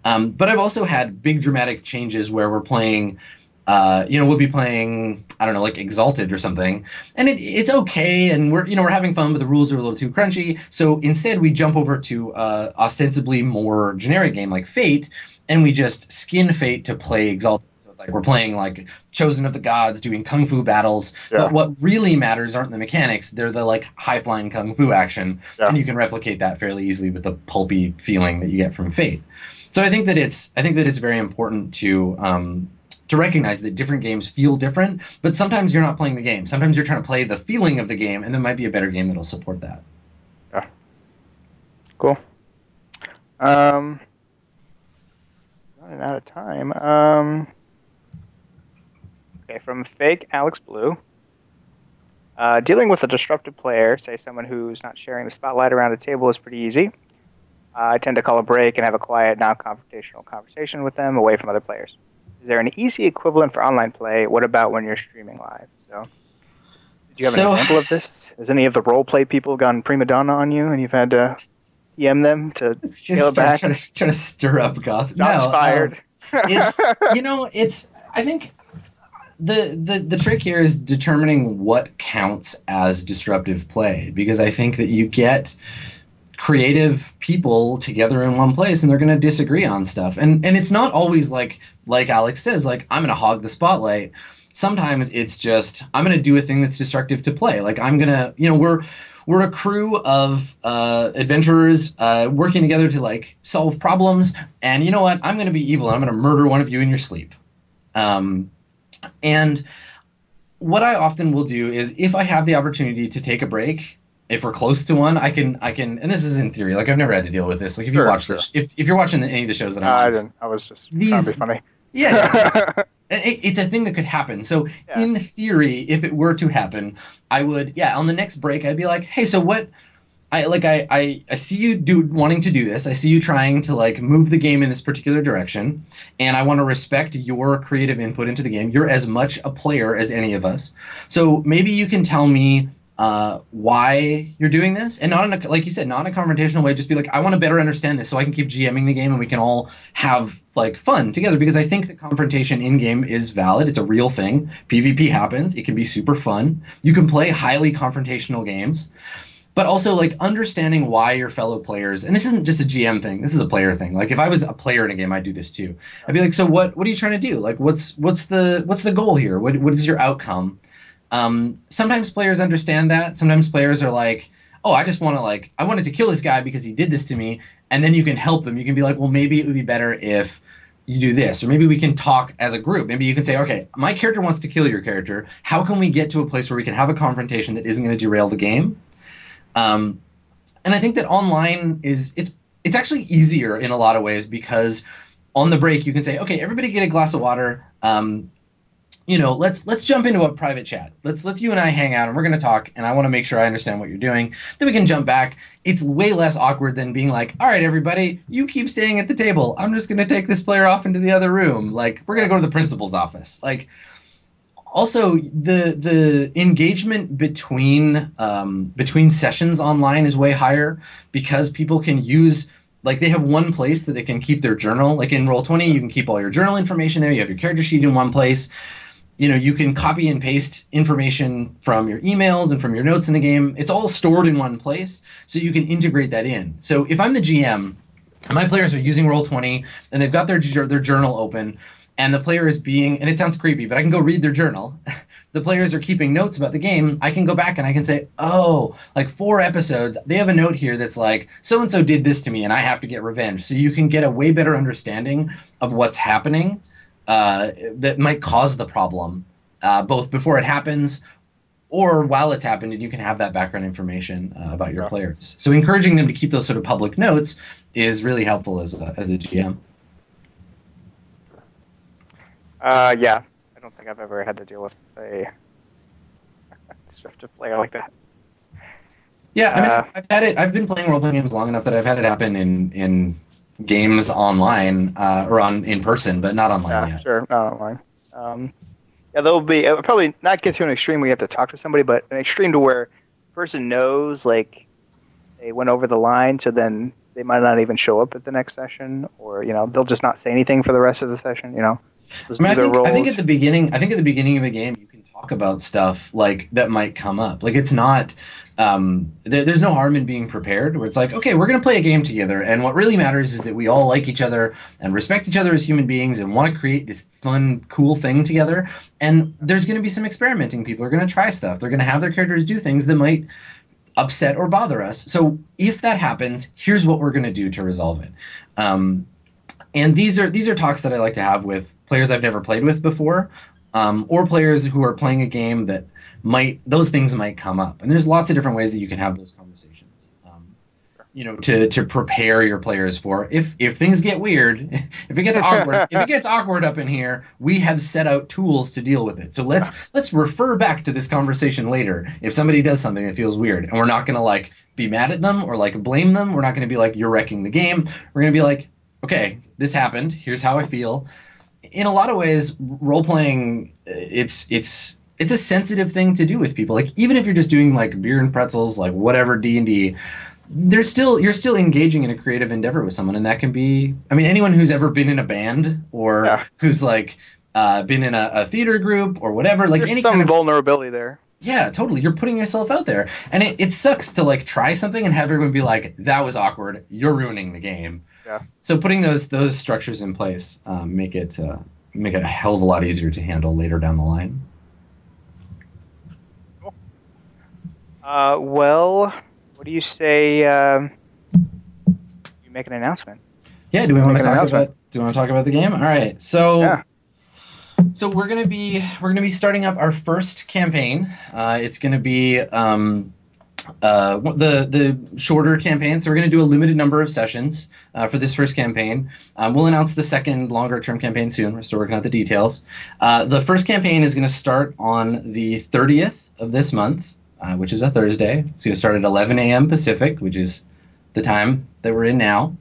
But I've also had big dramatic changes where we're playing, we'll be playing, I don't know, like Exalted or something, and it's okay, and we're having fun, but the rules are a little too crunchy. So instead, we jump over to ostensibly more generic game like Fate, and we just skin Fate to play Exalted. Like we're playing like Chosen of the Gods, doing kung fu battles. But what really matters aren't the mechanics; they're the like high flying kung fu action, and you can replicate that fairly easily with the pulpy feeling that you get from Fate. So I think that it's very important to recognize that different games feel different, but sometimes you're not playing the game. Sometimes you're trying to play the feeling of the game, and there might be a better game that'll support that. Yeah. Cool. Running out of time. Okay, from Fake Alex Blue. Dealing with a disruptive player, say someone who's not sharing the spotlight around a table, is pretty easy. I tend to call a break and have a quiet, non-confrontational conversation with them away from other players. Is there an easy equivalent for online play? What about when you're streaming live? So, did you have an example of this? Has any of the role play people gone prima donna on you, and you've had to PM them to scale it back? Trying to stir up gossip. Shots fired. I think the trick here is determining what counts as disruptive play, because I think that you get creative people together in one place and they're going to disagree on stuff, and it's not always like Alex says, like, I'm going to hog the spotlight. Sometimes it's just, I'm going to do a thing that's destructive to play. Like, I'm going to, we're a crew of adventurers working together to like solve problems, and you know what, I'm going to be evil and I'm going to murder one of you in your sleep. And what I often will do is, if I have the opportunity to take a break, if we're close to one, I can, and this is in theory, like I've never had to deal with this. Like if you watch this, if you're watching any of the shows that I'm on, I didn't. I was just trying to be funny. Yeah. It's a thing that could happen. So in theory, if it were to happen, I would, on the next break, I'd be like, hey, so what? I see you wanting to do this. I see you trying to like move the game in this particular direction, and I want to respect your creative input into the game. You're as much a player as any of us. So maybe you can tell me why you're doing this, and not in a, like you said, not in a confrontational way. Just be like, I want to better understand this so I can keep GMing the game and we can all have like fun together, because I think that confrontation in game is valid. It's a real thing. PvP happens. It can be super fun. You can play highly confrontational games. But also, like, understanding why your fellow players, and this isn't just a GM thing, this is a player thing. Like, if I was a player in a game, I'd do this too. I'd be like, so what are you trying to do? Like, what's the goal here? What is your outcome? Sometimes players understand that. Sometimes players are like, oh, I just want to, like, I wanted to kill this guy because he did this to me. And then you can help them. You can be like, well, maybe it would be better if you do this, or maybe we can talk as a group. Maybe you can say, okay, my character wants to kill your character. How can we get to a place where we can have a confrontation that isn't going to derail the game? And I think that online it's actually easier in a lot of ways, because on the break you can say, okay, everybody get a glass of water. Let's jump into a private chat. Let's you and I hang out and we're going to talk, and I want to make sure I understand what you're doing. Then we can jump back. It's way less awkward than being like, all right, everybody, you keep staying at the table. I'm just going to take this player off into the other room. Like, we're going to go to the principal's office. Like, Also, the engagement between sessions online is way higher because people can use, like, they have one place that they can keep their journal. Like in Roll20, you can keep all your journal information there. You have your character sheet in one place. You know, you can copy and paste information from your emails and from your notes in the game. It's all stored in one place, so you can integrate that in. So if I'm the GM, and my players are using Roll20, and they've got their journal open, and the player is being, and it sounds creepy, but I can go read their journal. The players are keeping notes about the game. I can go back and I can say, oh, like 4 episodes, they have a note here that's like, so-and-so did this to me and I have to get revenge. So you can get a way better understanding of what's happening that might cause the problem, both before it happens or while it's happened, and you can have that background information about your players. So encouraging them to keep those sort of public notes is really helpful as a GM. Yeah, I don't think I've ever had to deal with a disruptive player like that. Yeah, I mean, I've had it. I've been playing role-playing games long enough that I've had it happen in games online or in person, but not online yet. Sure, not online. Yeah, there'll be probably not get to an extreme where you have to talk to somebody, but an extreme to where the person knows, like, they went over the line, so then they might not even show up at the next session, or they'll just not say anything for the rest of the session. I mean, I think at the beginning of a game, you can talk about stuff like that might come up. Like, it's not. There's no harm in being prepared, where it's like, okay, we're going to play a game together, and what really matters is that we all like each other and respect each other as human beings and want to create this fun, cool thing together. And there's going to be some experimenting. People are going to try stuff. They're going to have their characters do things that might upset or bother us. So if that happens, here's what we're going to do to resolve it. And these are talks that I like to have with players I've never played with before, or players who are playing a game that those things might come up. And there's lots of different ways that you can have those conversations. To prepare your players for if things get weird, if it gets awkward up in here, we have set out tools to deal with it. So let's refer back to this conversation later if somebody does something that feels weird, and we're not going to like be mad at them or like blame them. We're not going to be like, you're wrecking the game. We're going to be like, okay, this happened. Here's how I feel. In a lot of ways, role playing, it's a sensitive thing to do with people. Like, even if you're just doing like beer and pretzels, like whatever D&D, you're still engaging in a creative endeavor with someone, and that can be, I mean, anyone who's ever been in a band or who's like been in a theater group or whatever, like, there's some vulnerability there. Yeah, totally. You're putting yourself out there, and it sucks to like try something and have everyone be like, that was awkward, you're ruining the game. Yeah. So putting those structures in place make it a hell of a lot easier to handle later down the line. Cool. Well, what do you say? You make an announcement. Yeah. Do we want to talk about the game? All right. So. So we're gonna be starting up our first campaign. It's gonna be the shorter campaign. So we're gonna do a limited number of sessions for this first campaign. We'll announce the second longer term campaign soon. We're still working out the details. The first campaign is gonna start on the 30th of this month, which is a Thursday. It's gonna start at 11 a.m. Pacific, which is the time that we're in now,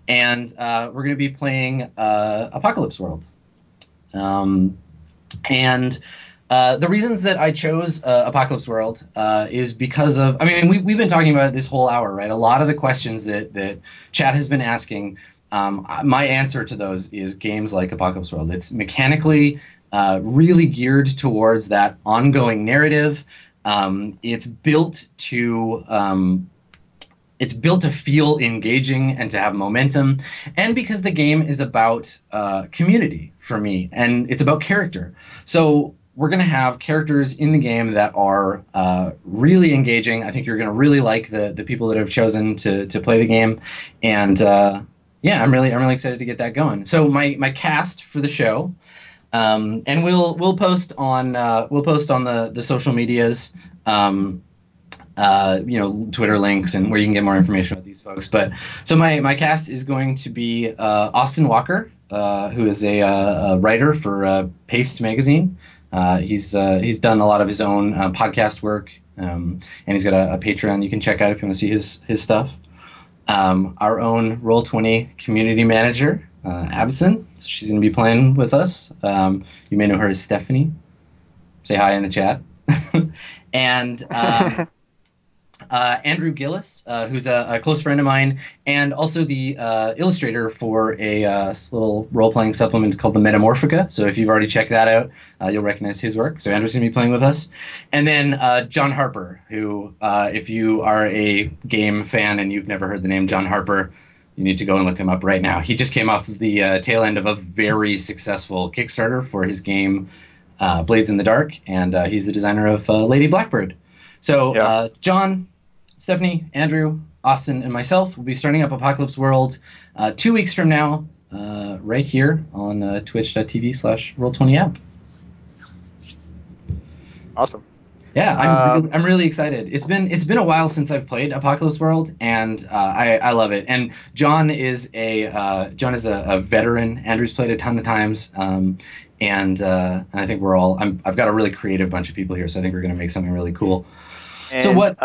and we're gonna be playing Apocalypse World. The reasons that I chose Apocalypse World is because of, I mean, we've been talking about it this whole hour, right? A lot of the questions that chat has been asking, my answer to those is games like Apocalypse World. It's mechanically really geared towards that ongoing narrative. It's built to feel engaging and to have momentum, and because the game is about community for me, and it's about character. So we're going to have characters in the game that are really engaging. I think you're going to really like the people that have chosen to play the game, and yeah, I'm really excited to get that going. So my cast for the show, and we'll post on the social medias. Twitter links and where you can get more information about these folks. But so my cast is going to be Austin Walker, who is a writer for Paste magazine. He's done a lot of his own podcast work, and he's got a Patreon you can check out if you want to see his stuff. Our own Roll20 community manager, Avison. So she's going to be playing with us. You may know her as Stephanie. say hi in the chat. And Andrew Gillis, who's a close friend of mine, and also the illustrator for a little role-playing supplement called the Metamorphica. So if you've already checked that out, you'll recognize his work. So Andrew's going to be playing with us. And then John Harper, who, if you are a game fan and you've never heard the name John Harper, you need to go and look him up right now. He just came off of the tail end of a very successful Kickstarter for his game Blades in the Dark, and he's the designer of Lady Blackbird. So John, Stephanie, Andrew, Austin, and myself will be starting up Apocalypse World 2 weeks from now, right here on twitch.tv/Roll20app. Awesome. Yeah, I'm really excited. It's been a while since I've played Apocalypse World, and I love it. And John is a veteran. Andrew's played a ton of times, and I think I've got a really creative bunch of people here, so I think we're going to make something really cool. And, so what?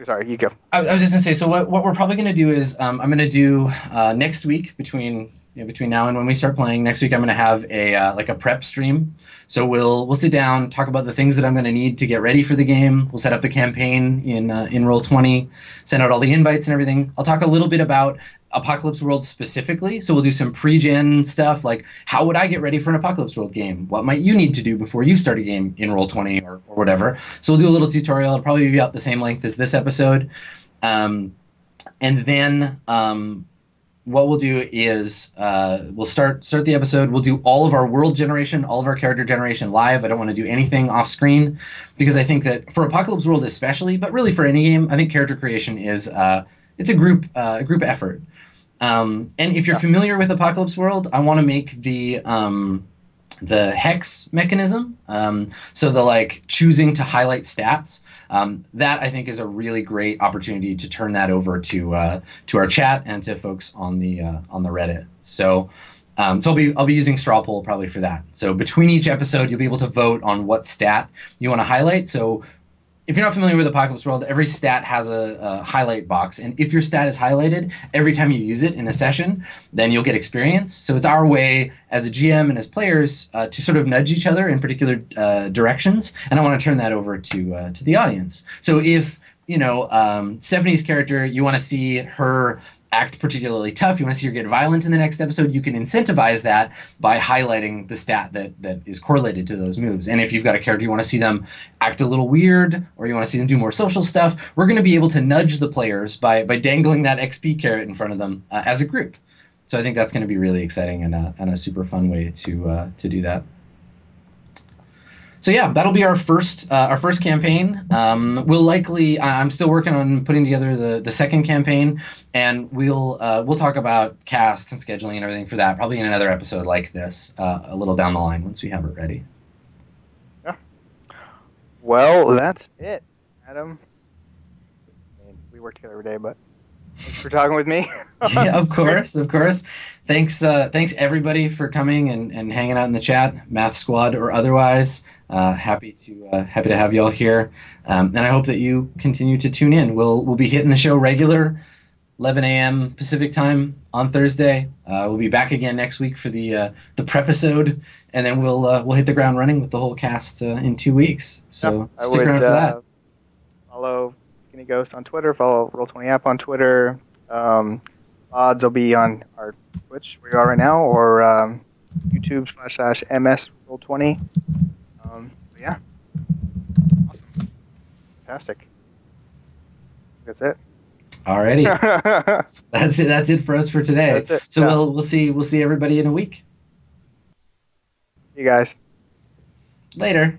Sorry, you go. I was just gonna say. So what we're probably gonna do is I'm gonna do next week between now and when we start playing. Next week I'm gonna have a prep stream. So we'll sit down, talk about the things that I'm gonna need to get ready for the game. We'll set up the campaign in Roll20, send out all the invites and everything. I'll talk a little bit about Apocalypse World specifically. So we'll do some pre-gen stuff, like how would I get ready for an Apocalypse World game? What might you need to do before you start a game in Roll20 or whatever? So we'll do a little tutorial. It'll probably be about the same length as this episode. And then what we'll do is we'll start the episode. We'll do all of our world generation, all of our character generation live. I don't want to do anything off screen because I think that for Apocalypse World especially, but really for any game, I think character creation is it's a group effort. And if you're familiar with Apocalypse World, I want to make the hex mechanism, so the choosing to highlight stats. That I think is a really great opportunity to turn that over to our chat and to folks on the Reddit. So I'll be using straw poll probably for that. So between each episode, you'll be able to vote on what stat you want to highlight. So if you're not familiar with Apocalypse World, every stat has a highlight box. And if your stat is highlighted, every time you use it in a session, then you'll get experience. So it's our way as a GM and as players to sort of nudge each other in particular directions. And I want to turn that over to the audience. So if, Stephanie's character, you want to see her act particularly tough, you want to see her get violent in the next episode, you can incentivize that by highlighting the stat that is correlated to those moves. And if you've got a character you want to see them act a little weird, or you want to see them do more social stuff, we're going to be able to nudge the players by dangling that XP carrot in front of them as a group. So I think that's going to be really exciting and a super fun way to do that. So yeah, that'll be our first campaign. We'll likely, I'm still working on putting together the second campaign, and we'll talk about cast and scheduling and everything for that probably in another episode like this a little down the line once we have it ready. Yeah. Well, that's it, Adam. I mean, we work together every day, but thanks for talking with me. Yeah, of course. Thanks everybody for coming and hanging out in the chat, Math Squad or otherwise. Happy to have you all here, and I hope that you continue to tune in. We'll be hitting the show regular, 11 a.m. Pacific time on Thursday. We'll be back again next week for the prep episode, and then we'll hit the ground running with the whole cast in 2 weeks. So stick around for that. Follow Skinny Ghost on Twitter. Follow Roll20 app on Twitter. Odds will be on our Twitch where you are right now, or YouTube/MS Roll20. Yeah. Awesome. Fantastic. That's it. Alrighty. That's it. That's it for us for today. That's it. So yeah. We'll see everybody in a week. See you guys. Later.